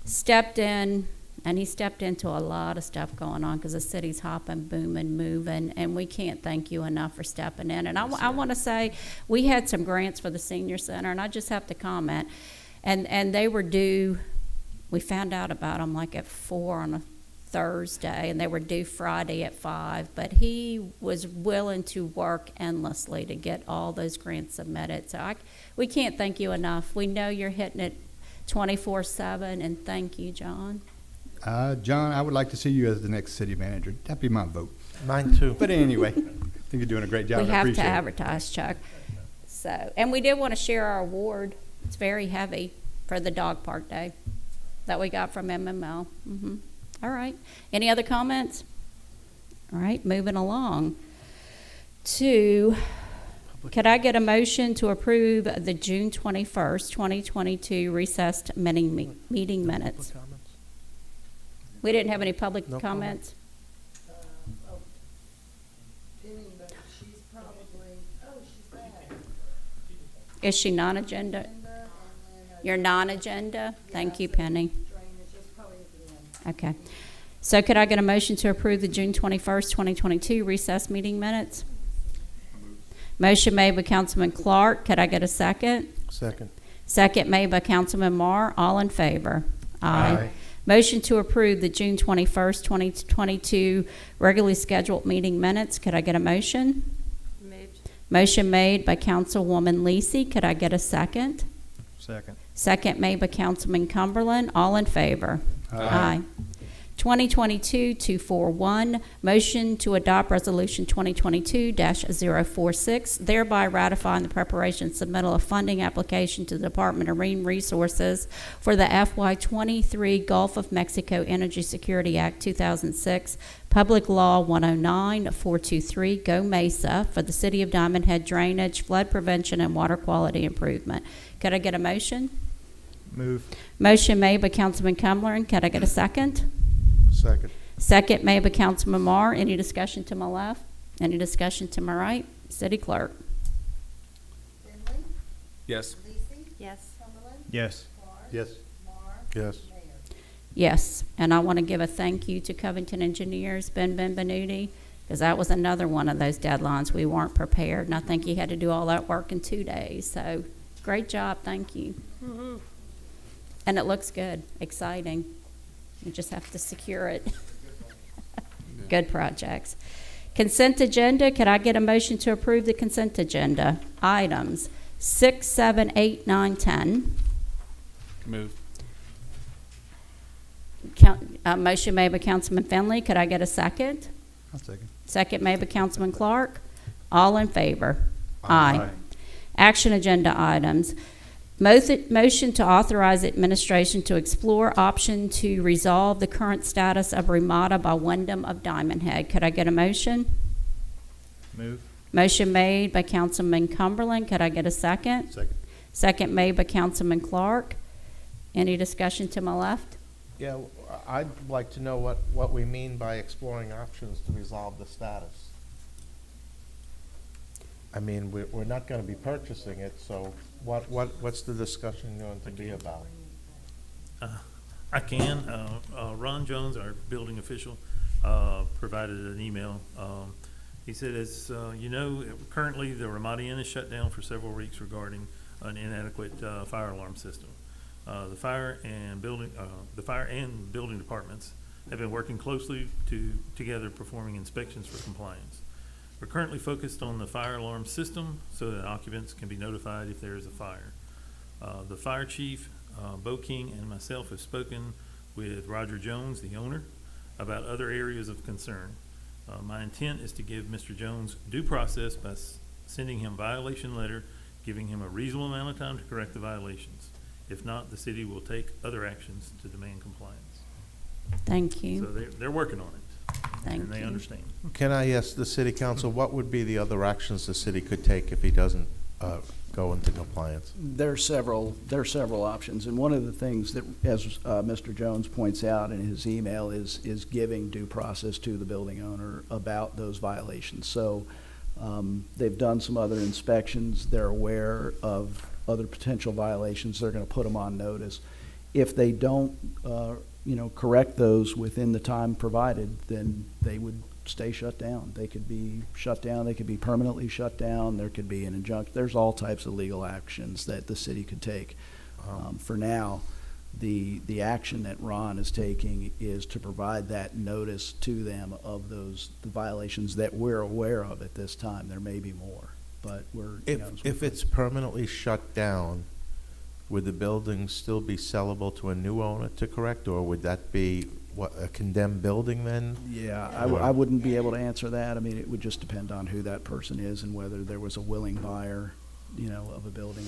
stepped in, and he stepped into a lot of stuff going on because the city's hopping, booming, moving, and we can't thank you enough for stepping in. And I want to say, we had some grants for the senior center, and I just have to comment, and they were due, we found out about them like at 4 on a Thursday, and they were due Friday at 5, but he was willing to work endlessly to get all those grants submitted. So we can't thank you enough. We know you're hitting it 24/7, and thank you, John. John, I would like to see you as the next city manager. That'd be my vote. Mine too. But anyway, I think you're doing a great job. We I have to appreciate it. advertise, Chuck. So, and we did want to share our award. It's very heavy for the dog park day that we got from MML. All right. Any other comments? All right, moving along to, could I get a motion to approve the June 21st, 2022 recessed meeting minutes? We didn't have any public comments? Penny, but she's probably, she's back. Is she non-agenda? And then, Your non-agenda? Thank you, Penny. drainage is probably at the end. Okay. So could I get a motion to approve the June 21st, 2022 recess meeting minutes? Motion made by Councilman Clark. Could I get a second? Second. Second made by Councilman Marr. All in favor? Aye. Motion to approve the June 21st, 2022 regularly scheduled meeting minutes. Could I get a motion? Moved. Motion made by Councilwoman Lisi. Could I get a second? Second. Second made by Councilman Cumberland. All in favor? Aye. 2022-241, motion to adopt Resolution 2022-046, thereby ratifying the preparation and submittal of funding application to the Department of Marine Resources for the FY23 Gulf of Mexico Energy Security Act 2006, Public Law 109-423, Go Mesa, for the City of Diamond Head drainage, flood prevention, and water quality improvement. Could I get a motion? Move. Motion made by Councilman Cumberland. Could I get a second? Second. Second made by Councilman Marr. Any discussion to my left? Any discussion to my right? City Clerk. Finley, Yes. Lisi, Yes. Cumberland, Yes. Clark, Yes. Marr, Yes. Mayor. Yes, and I want to give a thank you to Covington Engineers, Ben Benvenuti, because that was another one of those deadlines we weren't prepared, and I think he had to do all that work in 2 days. So, great job, thank you. And it looks good, exciting. You just have to secure it. Good projects. Consent agenda, could I get a motion to approve the consent agenda? Items 6, 7, 8, 9, 10. Move. Motion made by Councilman Finley. Could I get a second? I'll second. Second made by Councilman Clark. All in favor? Aye. Action agenda items. Motion to authorize administration to explore option to resolve the current status of Ramada by Wyndham of Diamond Head. Could I get a motion? Move. Motion made by Councilman Cumberland. Could I get a second? Second. Second made by Councilman Clark. Any discussion to my left? Yeah, I'd like to know what we mean by exploring options to resolve the status. I mean, we're not gonna be purchasing it, so what's the discussion going to be about? I can. Ron Jones, our building official, provided an email. He said, as you know, currently the Ramada Inn is shut down for several weeks regarding an inadequate fire alarm system. The fire and building departments have been working closely together performing inspections for compliance. We're currently focused on the fire alarm system so that occupants can be notified if there is a fire. The fire chief, Bo King, and myself have spoken with Roger Jones, the owner, about other areas of concern. My intent is to give Mr. Jones due process by sending him violation letter, giving him a reasonable amount of time to correct the violations. If not, the city will take other actions to demand compliance. Thank So you. they're working on it. Thank And they you. understand. Can I ask the city council, what would be the other actions the city could take if he doesn't go into compliance? There are several options, and one of the things that, as Mr. Jones points out in his email, is giving due process to the building owner about those violations. So they've done some other inspections. They're aware of other potential violations. They're going to put them on notice. If they don't, correct those within the time provided, then they would stay shut down. They could be shut down. They could be permanently shut down. There could be an injunction. There's all types of legal actions that the city could take. For now, the action that Ron is taking is to provide that notice to them of the violations that we're aware of at this time. There may be more, but we're. If it's permanently shut down, would the building still be sellable to a new owner to correct, or would that be a condemned building then? Yeah, I wouldn't be able to answer that. I mean, it would just depend on who that person is and whether there was a willing buyer, of a building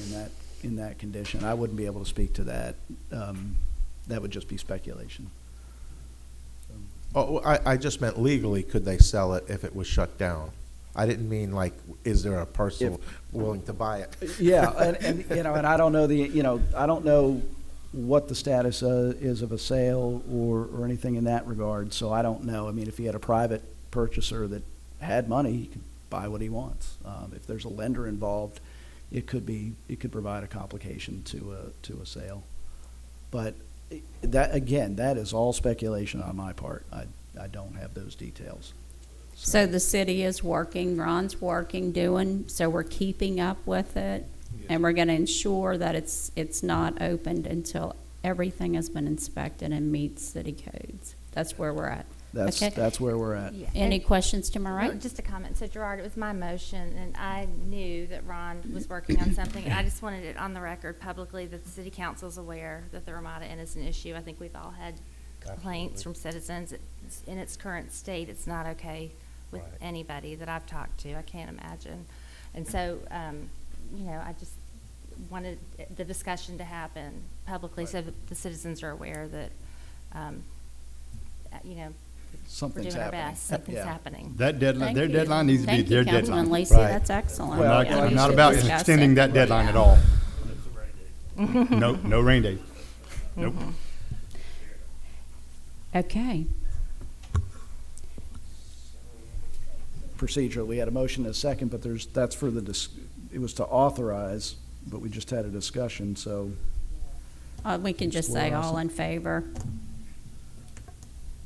in that condition. I wouldn't be able to speak to that. That would just be speculation. Oh, I just meant legally, could they sell it if it was shut down? I didn't mean like, is there a person willing to buy it? Yeah, and and I don't know I don't know what the status is of a sale or anything in that regard. So I don't know. I mean, if he had a private purchaser that had money, he could buy what he wants. If there's a lender involved, it could provide a complication to a sale. But that is all speculation on my part. I don't have those details. So the city is working, Ron's working, so we're keeping up with it. And we're gonna ensure that it's not opened until everything has been inspected and meets city codes. That's where we're at. Okay. That's where we're at. Yeah. Any And- questions to my No, right? just a comment. So Gerard, it was my motion, and I knew that Ron was working on something, and I just wanted it on the record publicly that the city council's aware that the Ramada Inn is an issue. I think we've all had complaints from citizens. It's, in its current state, it's not okay with Right. anybody that I've talked to. I can't imagine. And so, I just wanted the discussion to happen publicly so that the citizens are aware that, we're Something's doing our happening. best. Something's Yeah. happening. That deadline, Thank their you. deadline needs to be Thank you, their Councilman deadline. Lacey, Right. that's excellent. We're not, Yeah, we're we not should about discuss extending it. that deadline at all. No, no rain date. Nope. Okay. Procedurally, we had a motion and a second, but that's for it was to authorize, but we just had a discussion, so. We can just say Explore all also. in favor.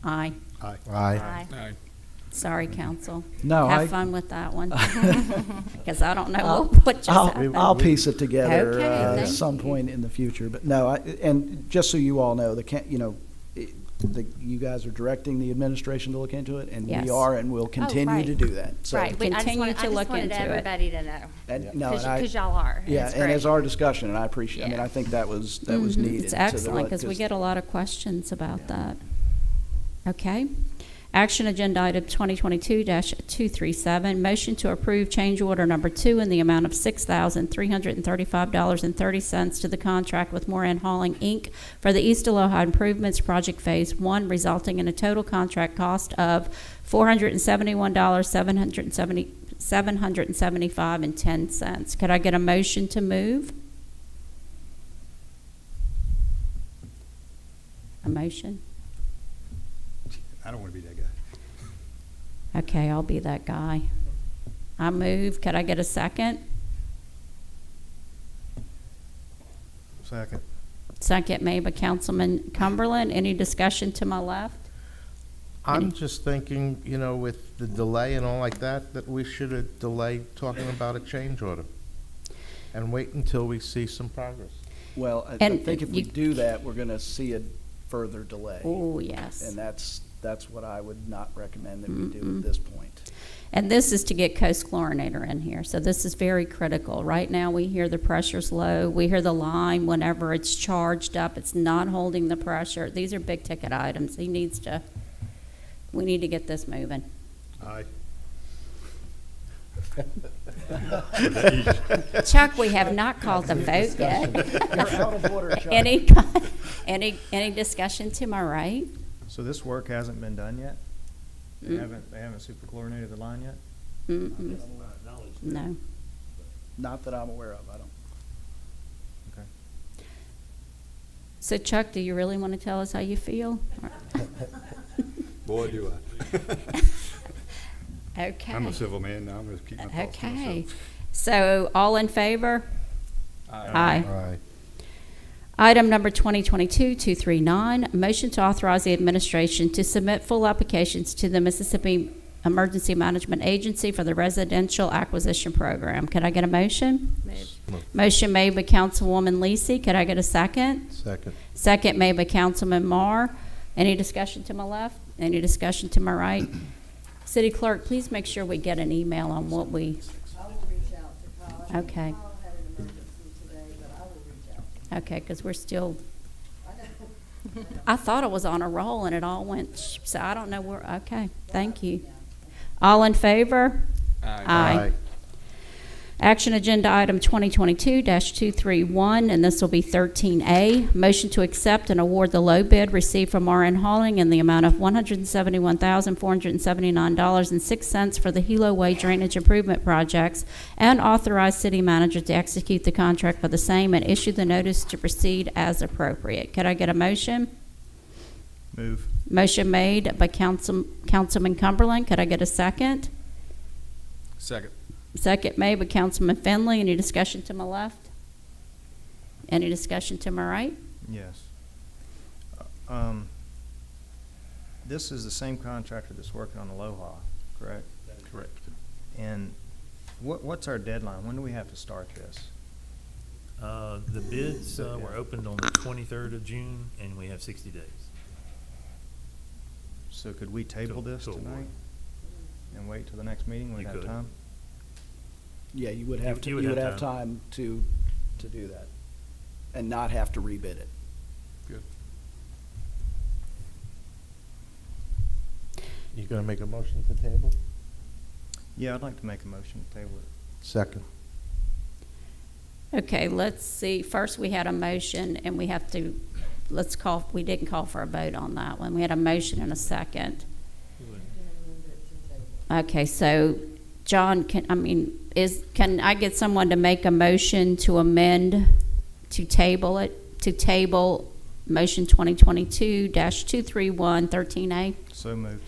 Aye. Aye. Aye. Aye. Sorry, council. No, Have fun with that one. Because I don't know I'll- what just happened. I'll piece it together Okay, at thank some you. point in the future, but no, and just so you all know, you guys are directing the administration to look into it, and Yes. we are, and will continue to right. do that. So- Right. I just Continue wanted- to I just look wanted into it. everybody to know. And, no, and I, Because y'all are. yeah, It's and great. as our discussion, and I appreciate, I mean, Yeah. I think that was Mhm. needed. It's to the excellent, right- because we get a lot of questions about that. Okay. Action agenda item 2022-237, motion to approve change order number 2 in the amount of $6,335.30 to the contract with Moran Hauling, Inc. for the East Aloha Improvements Project Phase 1, resulting in a total contract cost of $471,775.10. Could I get a motion to move? A motion? I don't want to be that guy. Okay, I'll be that guy. I move. Could I get a second? Second. Second made by Councilman Cumberland. Any discussion to my left? I'm just thinking, with the delay and all like that, that we should delay talking about a change order and wait until we see some progress. Well, I And think if we you- do that, we're gonna see a further delay. Oh, yes. And that's what I would not recommend that we do at this point. And this is to get Coast Chlorinator in here. So this is very critical. Right now, we hear the pressure's low. We hear the line whenever it's charged up. It's not holding the pressure. These are big ticket items. We need to get this moving. Aye. Chuck, we have not called the vote yet. You're out of order, Chuck. Any discussion to my right? So this work hasn't been done yet? They Mm. haven't superchlorinated the line yet? Mm-mm. No. Not that I'm aware of, I don't. Okay. So Chuck, do you really want to tell us how you feel? Boy, do I. Okay. I'm a civil man now. I'm going to keep my thoughts to Okay. myself. So all in favor? Aye. Aye. Item number 2022-239, motion to authorize the administration to submit full applications to the Mississippi Emergency Management Agency for the Residential Acquisition Program. Could I get a motion? Move. Motion made by Councilwoman Lisi. Could I get a second? Second. Second made by Councilman Marr. Any discussion to my left? Any discussion to my right? City Clerk, please make sure we get an email on what we, I will reach out to Kyle. Okay. Kyle had an emergency today, but I will reach out. okay, because we're still, I know. I thought it was on a roll and it all went, so I don't know where, okay, thank you. All in favor? Aye. Action agenda item 2022-231, and this will be 13A. Motion to accept and award the low bid received from RN Hauling in the amount of $171,479.06 for the Hilo Way Drainage Improvement Projects, and authorize city manager to execute the contract for the same and issue the notice to proceed as appropriate. Could I get a motion? Move. Motion made by Councilman Cumberland. Could I get a second? Second. Second made by Councilman Finley. Any discussion to my left? Any discussion to my right? Yes. This is the same contractor that's working on Aloha, correct? Correct. And what's our deadline? When do we have to start this? The bids were opened on the 23rd of June, and we have 60 days. So could we table this to award. tonight and wait till the next meeting? We'd You have could. time? Yeah, you would have to, You you would would have have time to do that and not have to rebid it. Good. You gonna make a motion to table? Yeah, I'd like to make a motion to table it. Second. Okay, let's see. First, we had a motion, and we have to, we didn't call for a vote on that one. We had a motion and a second. Okay, so, John, can I get someone to make a motion to amend, to table motion 2022-231-13A? So moved.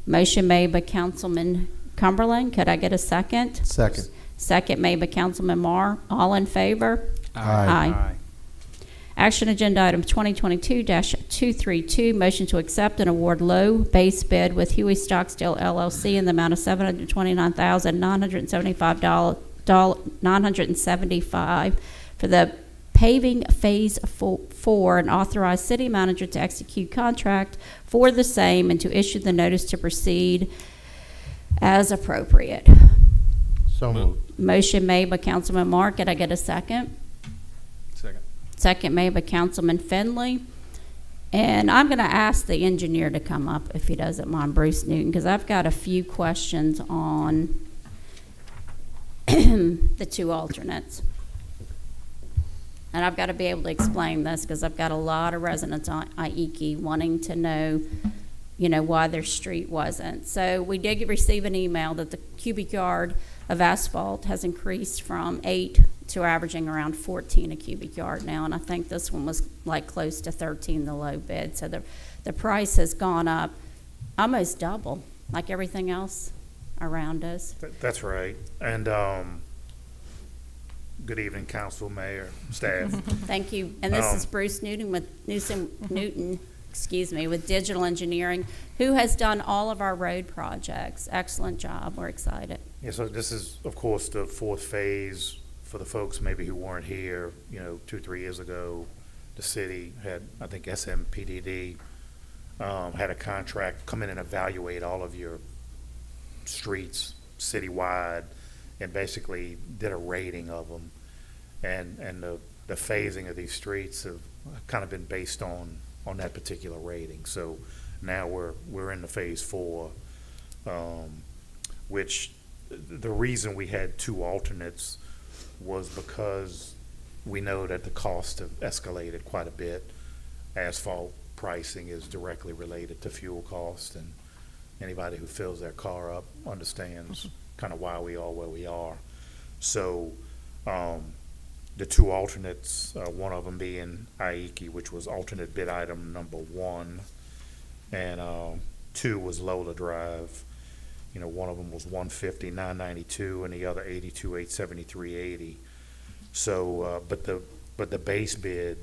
Motion made by Councilman Cumberland. Could I get a second? Second. Second made by Councilman Marr. All in favor? Aye. Aye. Action agenda item 2022-232, motion to accept and award low base bid with Huey Stockstill LLC in the amount of $729,975 for the paving phase 4 and authorize city manager to execute contract for the same and to issue the notice to proceed as appropriate. So moved. Motion made by Councilman Marr. Could I get a second? Second. Second made by Councilman Finley. And I'm going to ask the engineer to come up, if he doesn't mind, Bruce Newton, because I've got a few questions on the two alternates. And I've got to be able to explain this because I've got a lot of residents on Aiki wanting to know, why their street wasn't. So we did receive an email that the cubic yard of asphalt has increased from 8 to averaging around 14 a cubic yard now, and I think this one was like close to 13, the low bid. So the price has gone up almost double, like everything else around us. That's right. And good evening, council, mayor, staff. Thank you. And this is Bruce Newton with Newton, with Digital Engineering, who has done all of our road projects. Excellent job. We're excited. Yeah, so this is, of course, the fourth phase. For the folks maybe who weren't here, 2-3 years ago, the city had, I think SMPDD had a contract come in and evaluate all of your streets citywide and basically did a rating of them. And the phasing of these streets have kind of been based on that particular rating. So now we're in the phase 4, which the reason we had 2 alternates was because we know that the costs have escalated quite a bit. Asphalt pricing is directly related to fuel costs, and anybody who fills their car up understands kind of why we are where we are. So the 2 alternates, one of them being Aiki, which was alternate bid item number 1, and 2 was Lola Drive. One of them was $150,992, and the other $82,873.80. So, but the base bid,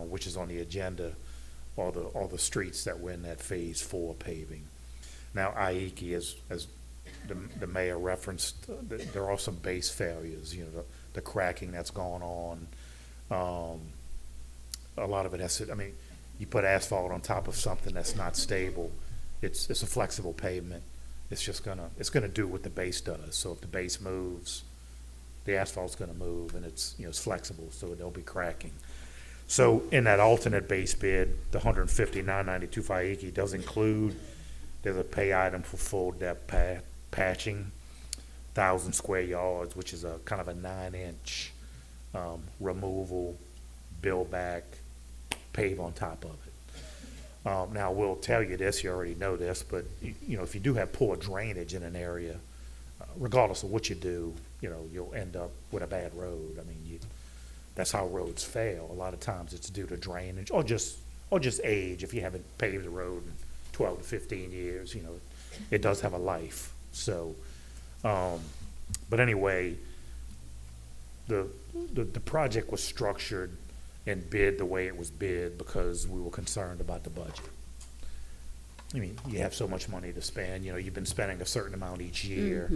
which is on the agenda, are the streets that were in that phase 4 paving. Now, Aiki, as the mayor referenced, there are some base failures. The cracking that's going on. A lot of it has to. You put asphalt on top of something that's not stable. It's a flexible pavement. It's just gonna do what the base does. So if the base moves, the asphalt's gonna move, and it's flexible, so there'll be cracking. So in that alternate base bid, the $159.92 for Aiki does include, there's a pay item for full depth patching, 1,000 square yards, which is a kind of a 9-inch removal, build back, pave on top of it. Now, we'll tell you this, you already know this, but if you do have poor drainage in an area, regardless of what you do, you'll end up with a bad road. That's how roads fail. A lot of times it's due to drainage or just age. If you haven't paved the road in 12 to 15 years, it does have a life. So, but anyway, the project was structured and bid the way it was bid because we were concerned about the budget. You have so much money to spend, you've been spending a certain amount each year.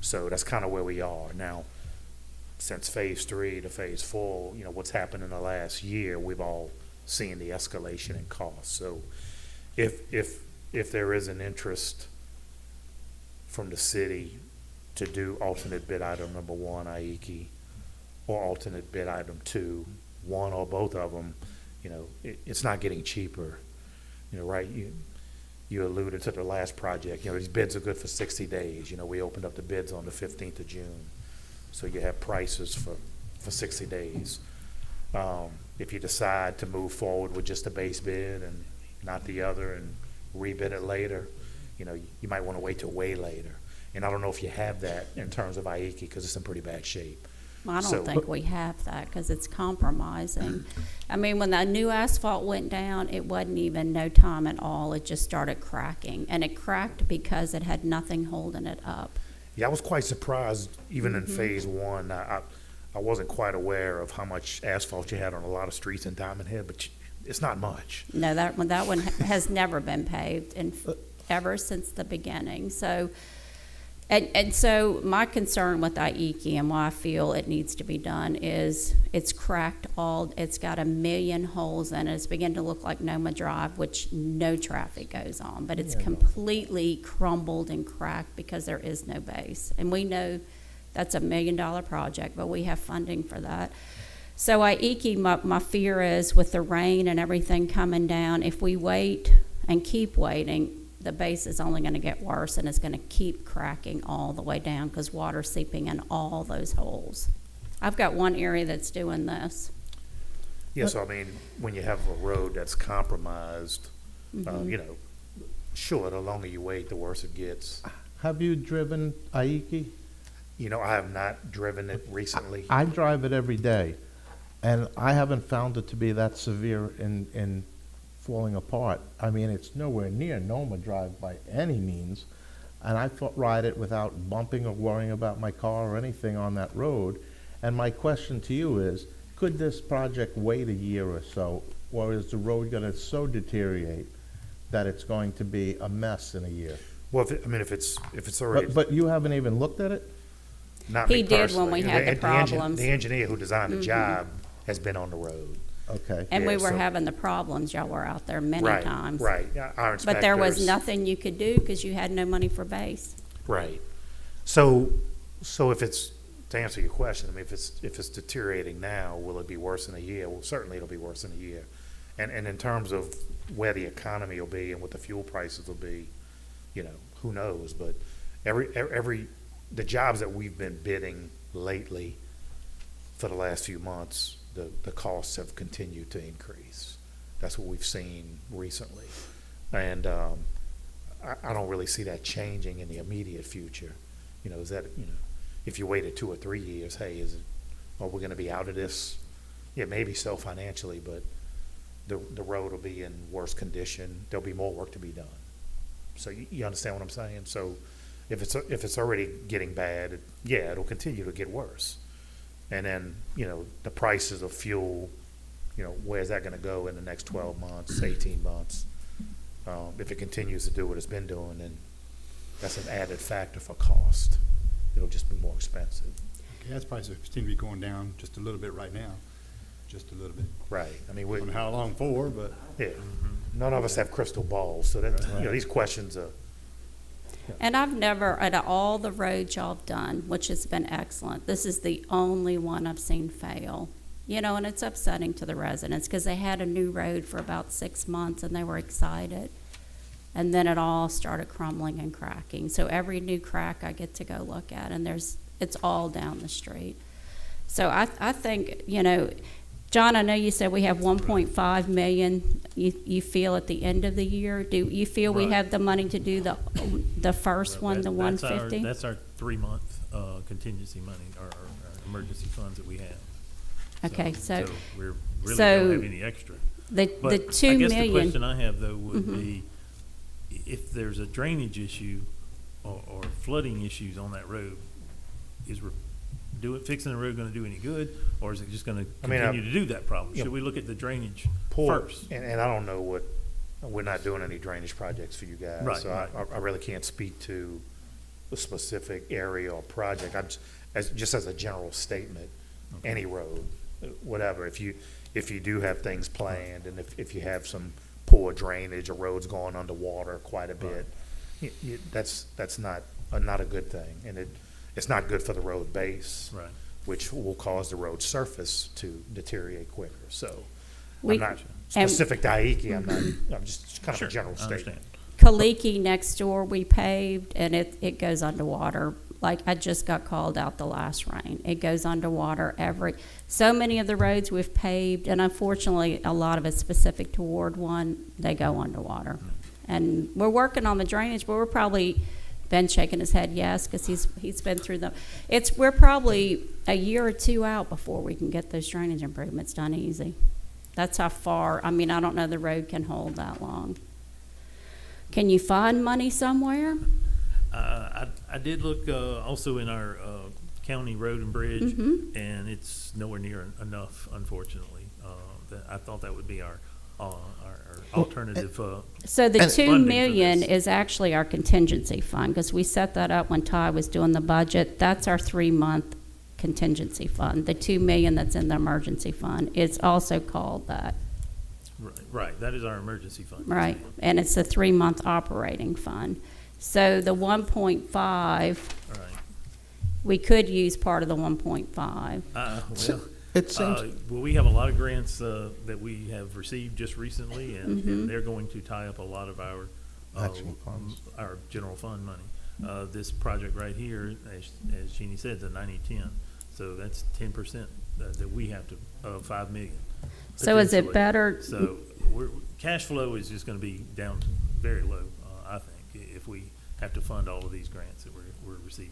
So that's kind of where we are. Now, since phase 3 to phase 4, you know, what's happened in the last year, we've all seen the escalation in costs. So if there is an interest from the city to do alternate bid item number 1, IEKI, or alternate bid item 2, one or both of them, you know, it's not getting cheaper. You know, right, you alluded to the last project, you know, these bids are good for 60 days. You know, we opened up the bids on the 15th of June. So you have prices for 60 days. If you decide to move forward with just the base bid and not the other and rebid it later, you know, you might want to wait till way later. And I don't know if you have that in terms of IEKI, because it's in pretty bad shape. I So- don't think we have that because it's compromising. I mean, when the new asphalt went down, it wasn't even no time at all. It just started cracking. And it cracked because it had nothing holding it up. Yeah, I was quite surprised, even in phase 1. I wasn't quite aware of how much asphalt you had on a lot of streets in Diamond Head, but it's not much. No, that one has never been paved ever since the beginning. So, and so my concern with IEKI and why I feel it needs to be done is it's cracked it's got 1 million holes in it. It's beginning to look like Noma Drive, which no traffic goes on, but it's completely crumbled and cracked because there is no base. And we know that's $1 million project, but we have funding for that. So IEKI, my fear is with the rain and everything coming down, if we wait and keep waiting, the base is only going to get worse and it's going to keep cracking all the way down because water's seeping in all those holes. I've got one area that's doing this. Yeah, so I mean, when you have a road that's compromised, you know, sure, the longer you wait, the worse it gets. Have you driven IEKI? You know, I have not driven it recently. I drive it every day, and I haven't found it to be that severe in falling apart. I mean, it's nowhere near Noma Drive by any means, and I ride it without bumping or worrying about my car or anything on that road. And my question to you is, could this project wait a year or so, or is the road going to so deteriorate that it's going to be a mess in a year? Well, if it's already. But you haven't even looked at it? Not me He did when personally. we had the engine- problems. The engineer who designed the job has been on the road. Okay. And we Yeah, were so- having the problems. Y'all were out there many Right, times. right. Yeah, our But there was inspectors- nothing you could do because you had no money for base. Right. So if it's, to answer your question, I mean, if it's deteriorating now, will it be worse in a year? Well, certainly it'll be worse in a year. And in terms of where the economy will be and what the fuel prices will be, you know, who knows? But the jobs that we've been bidding lately for the last few months, the costs have continued to increase. That's what we've seen recently. And I don't really see that changing in the immediate future. You know, if you waited 2 or 3 years, hey, are we going to be out of this? Yeah, maybe so financially, but the road will be in worse condition. There'll be more work to be done. So you understand what I'm saying? So if it's already getting bad, yeah, it'll continue to get worse. And then, you know, the prices of fuel, you know, where's that going to go in the next 12 months, 18 months? If it continues to do what it's been doing, then that's an added factor for cost. It'll just be more expensive. Gas prices seem to be going down just a little bit right now, just a little bit. Right. I mean, I don't know how long for, but. yeah, none of us have crystal balls, so that, you know, these questions are. And I've never, out of all the roads y'all have done, which has been excellent, this is the only one I've seen fail. You know, and it's upsetting to the residents because they had a new road for about 6 months and they were excited. And then it all started crumbling and cracking. So every new crack I get to go look at, and it's all down the street. So I think, you know, John, I know you said we have 1.5 million. You feel at the end of the year, do you feel we Right. have the money to do the first one, the 150? That's our 3-month contingency money, our emergency funds that we have. Okay, so We really so don't have any extra. the But 2 I guess the million. question I have though would Mhm. be, if there's a drainage issue or flooding issues on that road, is fixing the road gonna do any good, or is it just gonna I mean, continue to do that problem? you know, Should we look at the drainage Poor, first? and I don't know we're not doing any drainage projects for you guys. Right, So right. I really can't speak to a specific area or project. just as a general statement, any road, whatever, if you do have things planned, and if you have some poor drainage or roads going underwater quite a bit, that's not a good thing, and it's not good for the road base. Right. Which will cause the road surface to deteriorate quicker, so. We- I'm not and- specific to Aiki, I'm just kind of Sure, a general I understand. statement. Kaliki next door, we paved, and it goes underwater. Like, I just got called out the last rain. It goes underwater so many of the roads we've paved, and unfortunately, a lot of it's specific to Ward 1, they go underwater. And we're working on the drainage, but we're probably, Ben's shaking his head yes, because he's been through them. We're probably a year or two out before we can get those drainage improvements done easy. That's how far, I mean, I don't know the road can hold that long. Can you find money somewhere? I did look also in our county road and bridge, and it's nowhere near enough, unfortunately. I thought that would be our alternative. So the And 2 funding for million this. is actually our contingency fund, because we set that up when Ty was doing the budget. That's our 3-month contingency fund. The 2 million that's in the emergency fund, it's also called that, Right, that is our emergency fund. right? And it's a 3-month operating fund. So the 1.5, Right. we could use part of the 1.5. Well, It seems, well, we have a lot of grants that we have received just recently, and Mhm. they're going to tie up a lot of our Matching funds. our general fund money. This project right here, as Jeannie said, the 90-10, so that's 10% that we have to, 5 million. So is it potentially. better? So cash flow is just going to be down very low, I think, if we have to fund all of these grants that we're receiving.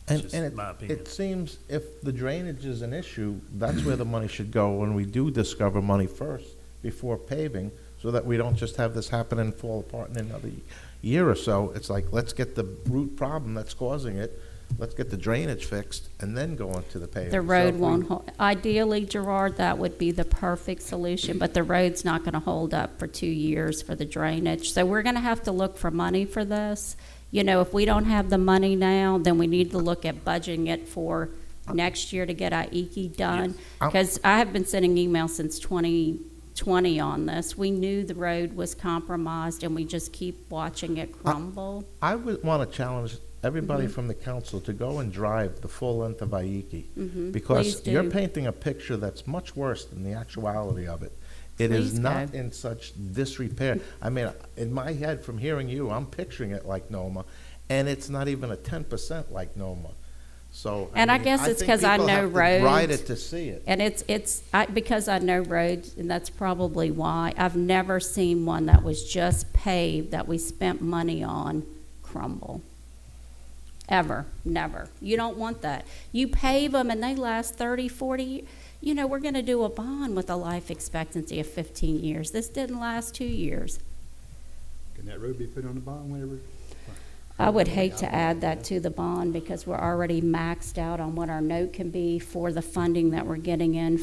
and, just and my opinion. it seems if the drainage is an issue, that's where the money should go when we do discover money first before paving, so that we don't just have this happen and fall apart in another year or so. It's like, let's get the root problem that's causing it, let's get the drainage fixed, and then go into the paving. The So road if we- won't hold. Ideally, Gerard, that would be the perfect solution, but the road's not gonna hold up for 2 years for the drainage. So we're gonna have to look for money for this. You know, if we don't have the money now, then we need to look at budgeting it for next year to get our EKI done. I'll- Because I have been sending emails since 2020 on this. We knew the road was compromised, and we just keep watching it crumble. I would want to challenge everybody Mhm. from the council to go and drive the full length of Aiki. Mhm. Because Please you're do. painting a picture that's much worse than the actuality of it. It is Please not go. in such disrepair. I mean, in my head, from hearing you, I'm picturing it like Noma, and it's not even a 10% like Noma. So. And I mean, guess it's think 'cause I people know have to Ride roads. it to see it. And because I know roads, and that's probably why, I've never seen one that was just paved, that we spent money on, crumble. Ever, never. You don't want that. You pave them and they last 30, 40, you know, we're gonna do a bond with a life expectancy of 15 years. This didn't last 2 years. Can that road be put on the bond whenever? I would hate to add that to the bond, because we're already maxed out on what our note can be for the funding that we're getting in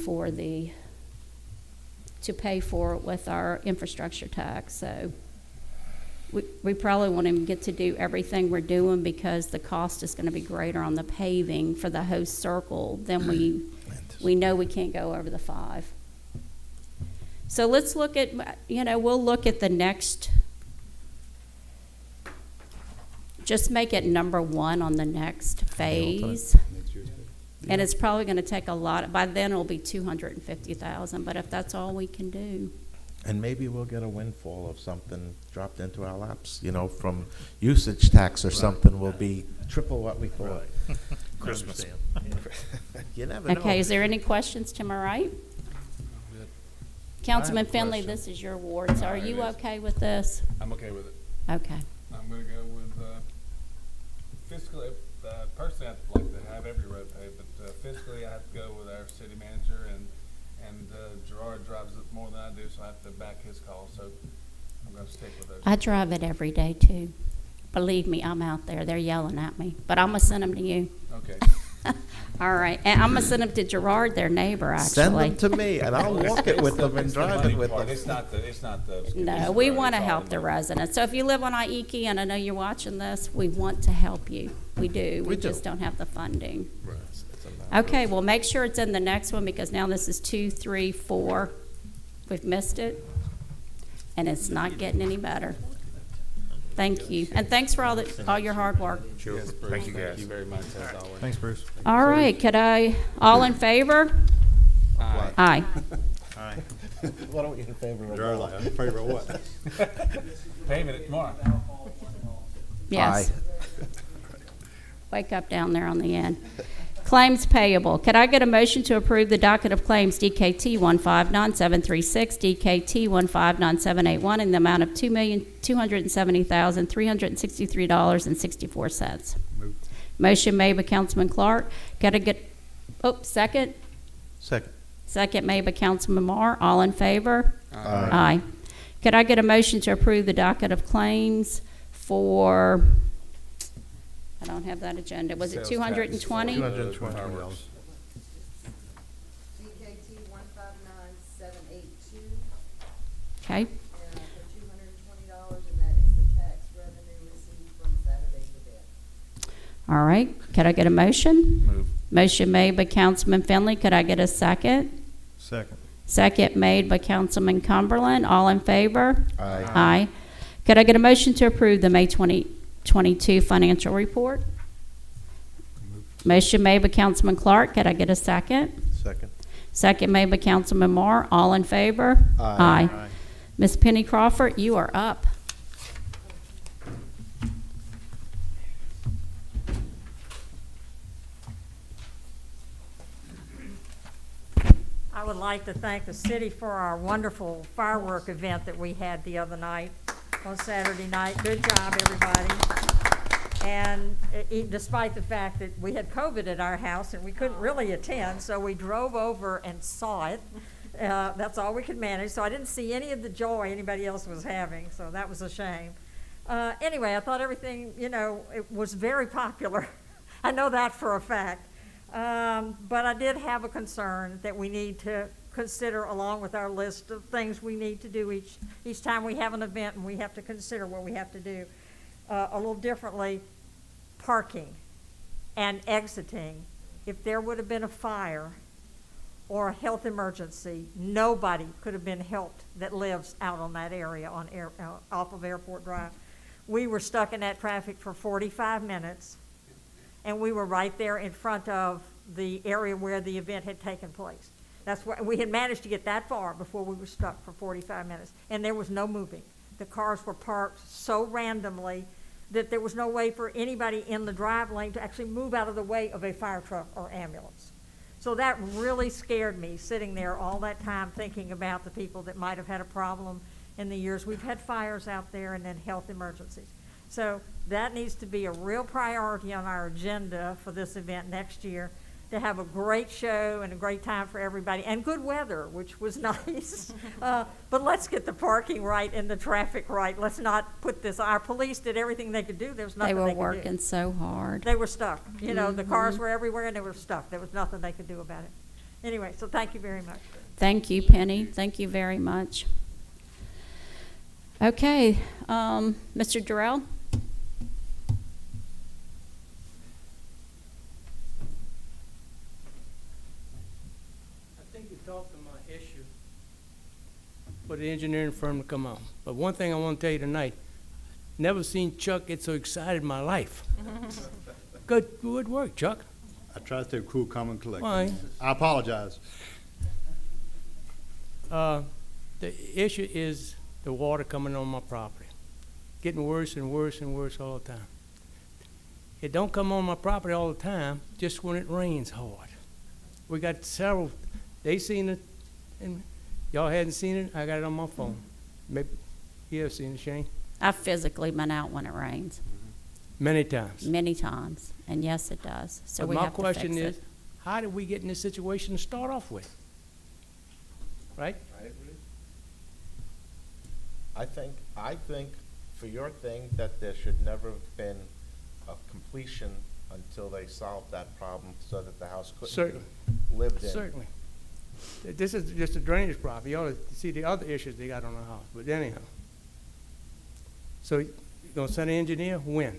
to pay for it with our infrastructure tax. So we probably won't even get to do everything we're doing, because the cost is gonna be greater on the paving for the whole circle than we know we can't go over the 5. So let's look at, we'll look at the next, just make it number 1 on the next phase. Next year's budget? And it's probably gonna take a lot, by then it'll be 250,000, but if that's all we can do. And maybe we'll get a windfall of something dropped into our laps, from usage tax or something will be triple what we thought. Christmas. You never know. Okay, is there any questions to my right? Good. Councilman I have a Finley, question. this is your ward, so are It you is. okay with this? I'm okay with it. Okay. I'm gonna go with, fiscally, personally, I'd like to have every road paved, but fiscally, I have to go with our city manager, and Gerard drives it more than I do, so I have to back his call, so I'm gonna stick with those. I drive it every day too. Believe me, I'm out there. They're yelling at me, but I'm gonna send them to you. Okay. All right, and I'm gonna send them to Gerard, their neighbor, Send actually. them to me, and I'll walk it with them and It's the drive money it with part. them. It's not the. No, we want to help the residents. So if you live on Aiki, and I know you're watching this, we want to help you. We do. We We just do. don't have the funding. Okay, well, make sure it's in the next one, because now this is 2, 3, 4. We've missed it, and it's not getting any better. Thank you, and thanks for all your hard work. Sure. Thank you, guys. Thank you very much, as always. Thanks, Bruce. All right, all in favor? Aye. Aye. What are we in favor of? Gerard, like, favor of what? Payment tomorrow. Yes. Wake up down there on the end. Claims payable. Could I get a motion to approve the docket of claims DKT 159736, DKT 159781 in the amount of $2,270,363.64? Motion made by Councilman Clark. Could I get, second? Second. Second made by Councilman Marr. All in favor? Aye. Aye. Could I get a motion to approve the docket of claims for, I don't have that agenda, was it Sales tax. 220? $220. DKT 159782, Okay, and for $220, and that is the tax revenue received from Saturday's event. all right. Could I get a motion? Move. Motion made by Councilman Finley. Could I get a second? Second. Second made by Councilman Cumberland. All in favor? Aye. Aye. Could I get a motion to approve the May 2022 financial report? Motion made by Councilman Clark. Could I get a second? Second. Second made by Councilman Marr. All in favor? Aye. Aye. Ms. Penny Crawford, you are up. I would like to thank the city for our wonderful firework event that we had the other night, on Saturday night. Good job, everybody. And despite the fact that we had COVID at our house and we couldn't really attend, so we drove over and saw it. That's all we could manage, so I didn't see any of the joy anybody else was having, so that was a shame. Anyway, I thought everything, it was very popular. I know that for a fact. But I did have a concern that we need to consider, along with our list of things we need to do each time we have an event, and we have to consider what we have to do a little differently. Parking and exiting. If there would have been a fire or a health emergency, nobody could have been helped that lives out on that area off of Airport Drive. We were stuck in that traffic for 45 minutes. And we were right there in front of the area where the event had taken place. That's why we had managed to get that far before we were stuck for 45 minutes. And there was no moving. The cars were parked so randomly that there was no way for anybody in the drive lane to actually move out of the way of a fire truck or ambulance. So that really scared me, sitting there all that time thinking about the people that might have had a problem in the years. We've had fires out there and then health emergencies. So that needs to be a real priority on our agenda for this event next year, to have a great show and a great time for everybody, and good weather, which was nice. But let's get the parking right and the traffic right. Let's not put this, our police did everything they could do. There was nothing They they were could do. working so hard. They were stuck. The cars were everywhere and they were stuck. There was nothing they could do about it. Anyway, so thank you very much. Thank you, Penny. Thank you very much. Okay, Mr. Durrell? I think you talked to my issue for the engineering firm to come out. But one thing I want to tell you tonight, never seen Chuck get so excited in my life. Good work, Chuck. I try to stay cool, calm, and collected. Fine. I apologize. The issue is the water coming on my property. Getting worse and worse and worse all the time. It don't come on my property all the time, just when it rains hard. We got several, they seen it, and y'all hadn't seen it, I got it on my phone. Maybe you have seen it, Shane? I've physically been out when it rains, Many times. many times, and yes, it does. So But we my have to fix question is, it. how did we get in this situation to start off with? Right? I think for your thing that there should never have been a completion until they solved that problem so that the house couldn't Certainly. be lived in. Certainly. This is just a drainage problem. You ought to see the other issues they got on the house, but anyhow. So you gonna send an engineer? When?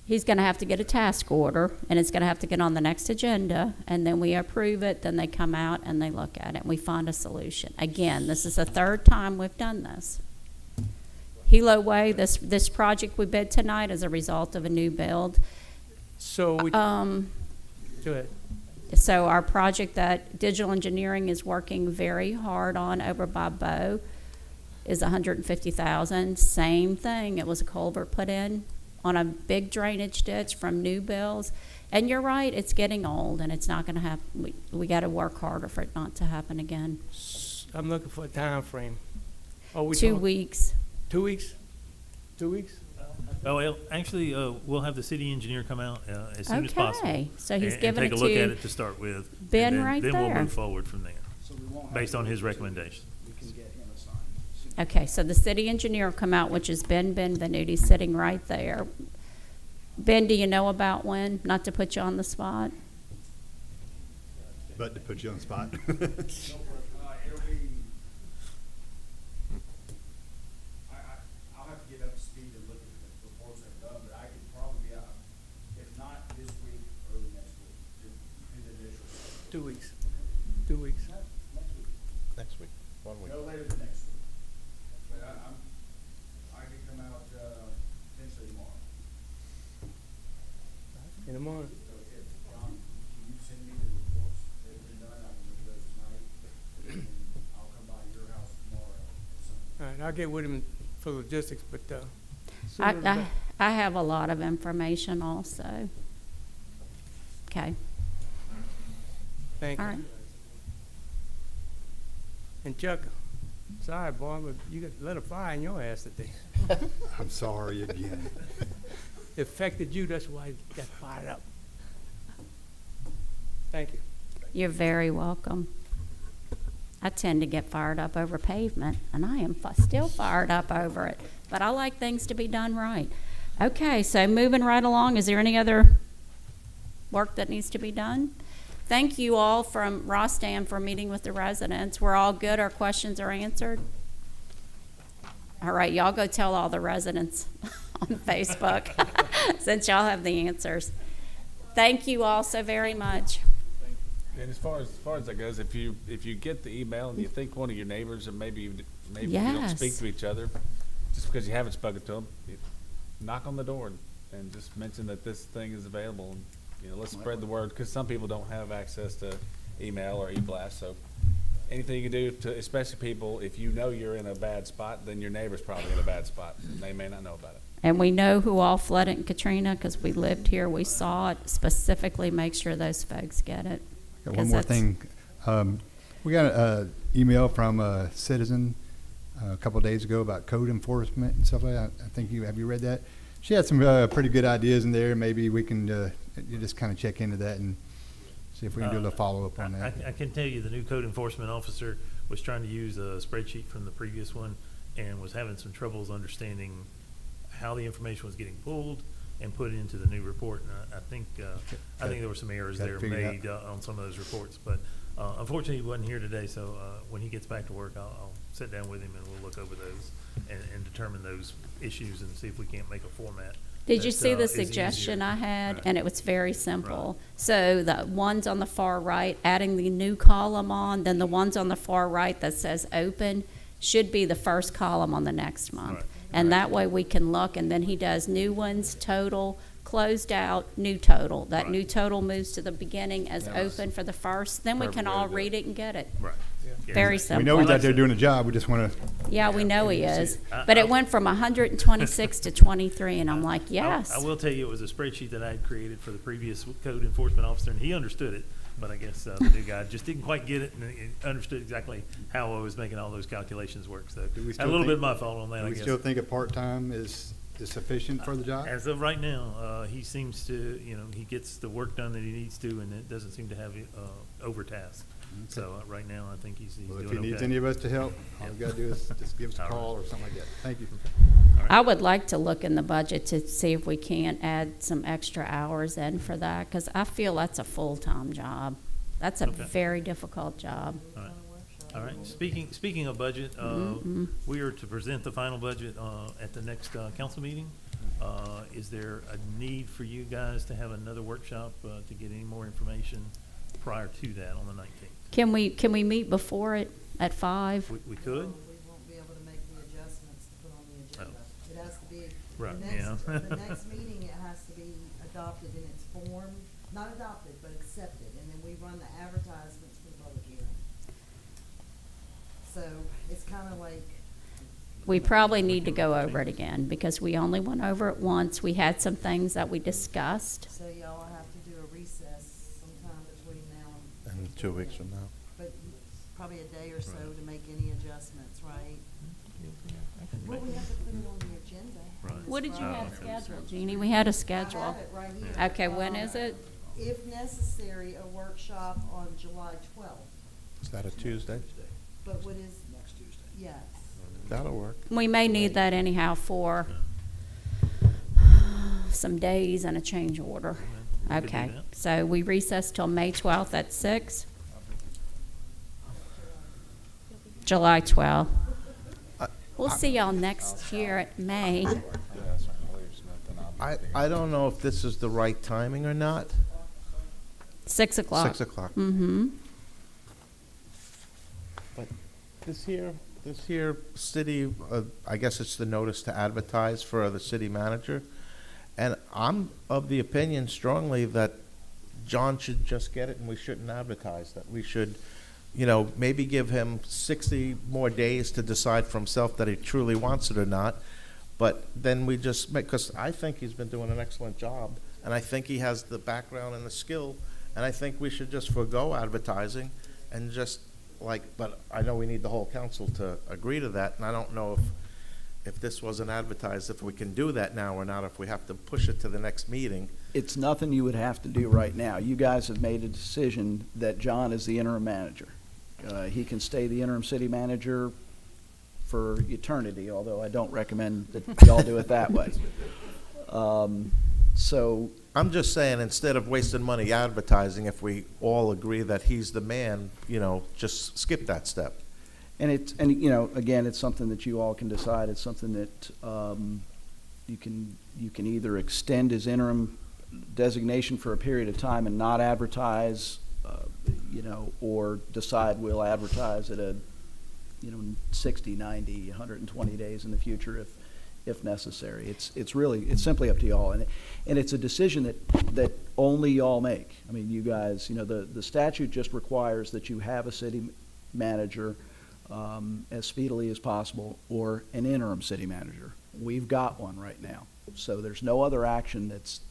He's gonna have to get a task order, and it's gonna have to get on the next agenda, and then we approve it, then they come out and they look at it, and we find a solution. Again, this is the third time we've done this. Hilo Way, this project we bid tonight is a result of a new build. So we, go ahead. So our project that Digital Engineering is working very hard on over by Bow is $150,000. Same thing, it was a culvert put in on a big drainage ditch from new builds. And you're right, it's getting old, and it's not gonna happen. We gotta work harder for it not to happen again. I'm looking for a time frame. Are we 2 talking- weeks. 2 weeks? 2 weeks? Oh, well, actually, we'll have the city engineer come out as soon as possible. Okay, so he's and giving take it a look to at it to start with. and Ben then- right Then we'll there. move forward from there, So we won't have based on to his wait recommendation. We can get him assigned. Okay, so the city engineer will come out, which is Ben Benvenuti, sitting right there. Ben, do you know about when? Not to put you on the spot. But to put you on the spot. It'll be, I'll have to get up to speed and look at the reports I've done, but I could probably be out, if not this week, early next week, to do the initial. 2 weeks. 2 weeks. Next week, Next week, 1 week. no later than next week. But I can come out, potentially tomorrow. In the morning. So if, Ron, can you send me the reports that have been done, I can look at those tonight, and I'll come by your house tomorrow or something. All right, I'll get with him for logistics, but, I, sooner the I, better. I have a lot of information also. Okay, Thank all you. right. And Chuck, sorry, boy, but you got lit a fire in your ass today. I'm sorry again. It affected you, that's why you got fired up. Thank you. You're very welcome. I tend to get fired up over pavement, and I am still fired up over it. But I like things to be done right. Okay, so moving right along, is there any other work that needs to be done? Thank you all from Rostam for meeting with the residents. We're all good, our questions are answered? All right, y'all go tell all the residents on Facebook, since y'all have the answers. Thank you all so very much. And as far as that goes, if you get the email and you think one of your neighbors, and maybe you don't speak Yes. to each other, just because you haven't spoken to them, knock on the door and just mention that this thing is available. And, let's spread the word, because some people don't have access to email or e-blast. So anything you can do to, especially people, if you know you're in a bad spot, then your neighbor's probably in a bad spot, and they may not know about it. And we know who all flooded in Katrina because we lived here, we saw it. Specifically, make sure those folks get it. Got 'Cause one more that's- thing. We got an email from a citizen a couple of days ago about code enforcement and stuff like that. I think have you read that? She had some pretty good ideas in there. Maybe we can you just kind of check into that and see if we can do a little follow-up on that. I can tell you, the new code enforcement officer was trying to use a spreadsheet from the previous one and was having some troubles understanding how the information was getting pulled and put into the new report. And I think there were some errors Got it there figured out. made on some of those reports. But unfortunately, he wasn't here today, so when he gets back to work, I'll sit down with him and we'll look over those and determine those issues and see if we can't make a format. Did you that, see the is suggestion easier. I had? Right. And it was very simple. So the ones on the far right, adding the new column on, then the ones on the far right that says open should be the first column on the next month. Right. And that way we can look, and then he does new ones, total, closed out, new total. That Right. new total moves to the beginning as That's open for the first, then we perfect can way to all do it. read it and get it. Right. Yeah. Very We simple. know he's Like out there I doing a job. We just want to. Yeah, we know he is. I- But I- it went from 126 to 23, and I'm like, yes. I will tell you, it was a spreadsheet that I had created for the previous code enforcement officer, and he understood it, but I guess the new guy just didn't quite get it and he understood exactly how I was making all those calculations work. So Do we a still little think- bit of my fault on that, Do I we guess. still think a part-time is sufficient for the job? As of right now, he seems to, he gets the work done that he needs to, and it doesn't seem to have overtasked. So right now, I think he's Well, doing if he needs okay. any of us to help, all we gotta do is just give us a All right. call or something like that. Thank you. I would like to look in the budget to see if we can't add some extra hours in for that, because I feel that's a full-time job. That's a Okay. very difficult job. All right, speaking of budget, we are to present the final budget at the next council meeting. Is there a need for you guys to have another workshop to get any more information prior to that on the 19th? Can we meet before it at 5? We could? We won't be able to make the adjustments to put on the agenda. It has to be, Right, the next meeting, it has to be adopted in its form, not adopted, but accepted, and then we run the advertisements for the public hearing. So it's kinda like, We probably need to go over it again, because we only went over it once. We had some things that we discussed. so y'all have to do a recess sometime between now and. And 2 weeks from now. But probably a day or so to make any adjustments, right? Well, we have to put it on the agenda. on Right. this What did you Friday. have scheduled, Jeannie? We had a I schedule. have it right here. Okay, when is it? If necessary, a workshop on July 12th. Is that a Tuesday? But what is, Next Tuesday. yes. That'll work. We may need that anyhow for some days and a change order. We could do Okay, that. so we recess till May 12th at 6? July 12th. We'll see y'all next year at May. I don't know if this is the right timing or not. 6 o'clock. 6 o'clock. Mm-hmm. But this here city, I guess it's the notice to advertise for the city manager. And I'm of the opinion strongly that John should just get it and we shouldn't advertise, that we should, maybe give him 60 more days to decide for himself that he truly wants it or not. But then we just make, because I think he's been doing an excellent job, and I think he has the background and the skill, and I think we should just forego advertising and just but I know we need the whole council to agree to that, and I don't know if this wasn't advertised, if we can do that now or not, if we have to push it to the next meeting. It's nothing you would have to do right now. You guys have made a decision that John is the interim manager. He can stay the interim city manager for eternity, although I don't recommend that y'all do it that way. So, I'm just saying, instead of wasting money advertising, if we all agree that he's the man, just skip that step. and again, it's something that you all can decide. It's something that you can either extend his interim designation for a period of time and not advertise, or decide we'll advertise at 60, 90, 120 days in the future if necessary. It's simply up to y'all, and it's a decision that only y'all make. I mean, you guys, the statute just requires that you have a city manager as speedily as possible, or an interim city manager. We've got one right now, so there's no other action that's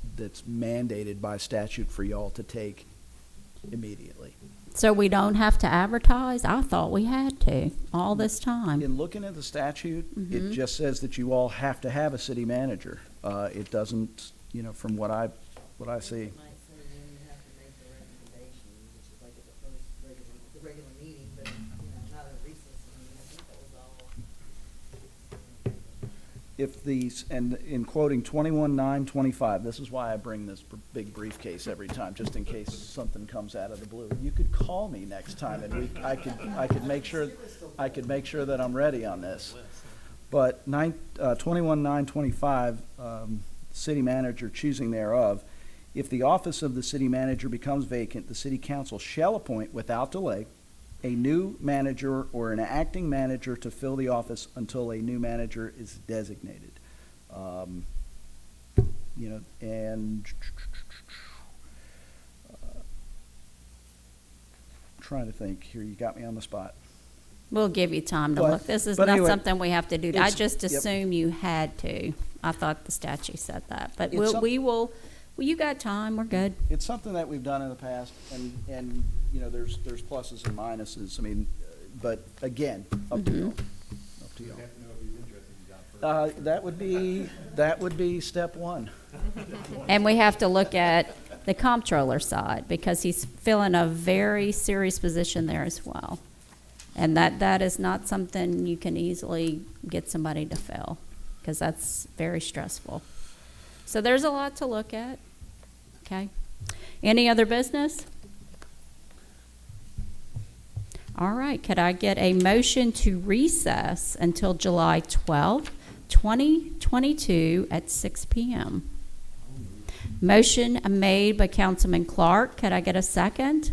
mandated by statute for y'all to take immediately. So we don't have to advertise? I thought we had to all this time. In looking at the statute, it Mhm. just says that you all have to have a city manager. It doesn't, from what I see. It might say when you have to make the recommendation, which is like at the first regular meeting, but, not a recess meeting. I think that was all. If these, and in quoting 21-9-25, this is why I bring this big briefcase every time, just in case something comes out of the blue. You could call me next time, and I could make sure that I'm ready on this. But 21-9-25, city manager choosing thereof, if the office of the city manager becomes vacant, the city council shall appoint without delay a new manager or an acting manager to fill the office until a new manager is designated. And trying to think here, you got me on the spot. We'll give you time to But- look. This is but not anyway, something we have to do. I it's- just yep. assumed you had to. I thought the statute said that. But It's some- well, you got time. We're good. It's something that we've done in the past, and there's pluses and minuses. I mean, but again, up to y'all. Up to y'all. That would be step one. And we have to look at the comptroller side, because he's filling a very serious position there as well. And that is not something you can easily get somebody to fill, because that's very stressful. So there's a lot to look at, okay? Any other business? All right, could I get a motion to recess until July 12th, 2022 at 6 p.m.? Motion made by Councilman Clark. Could I get a second?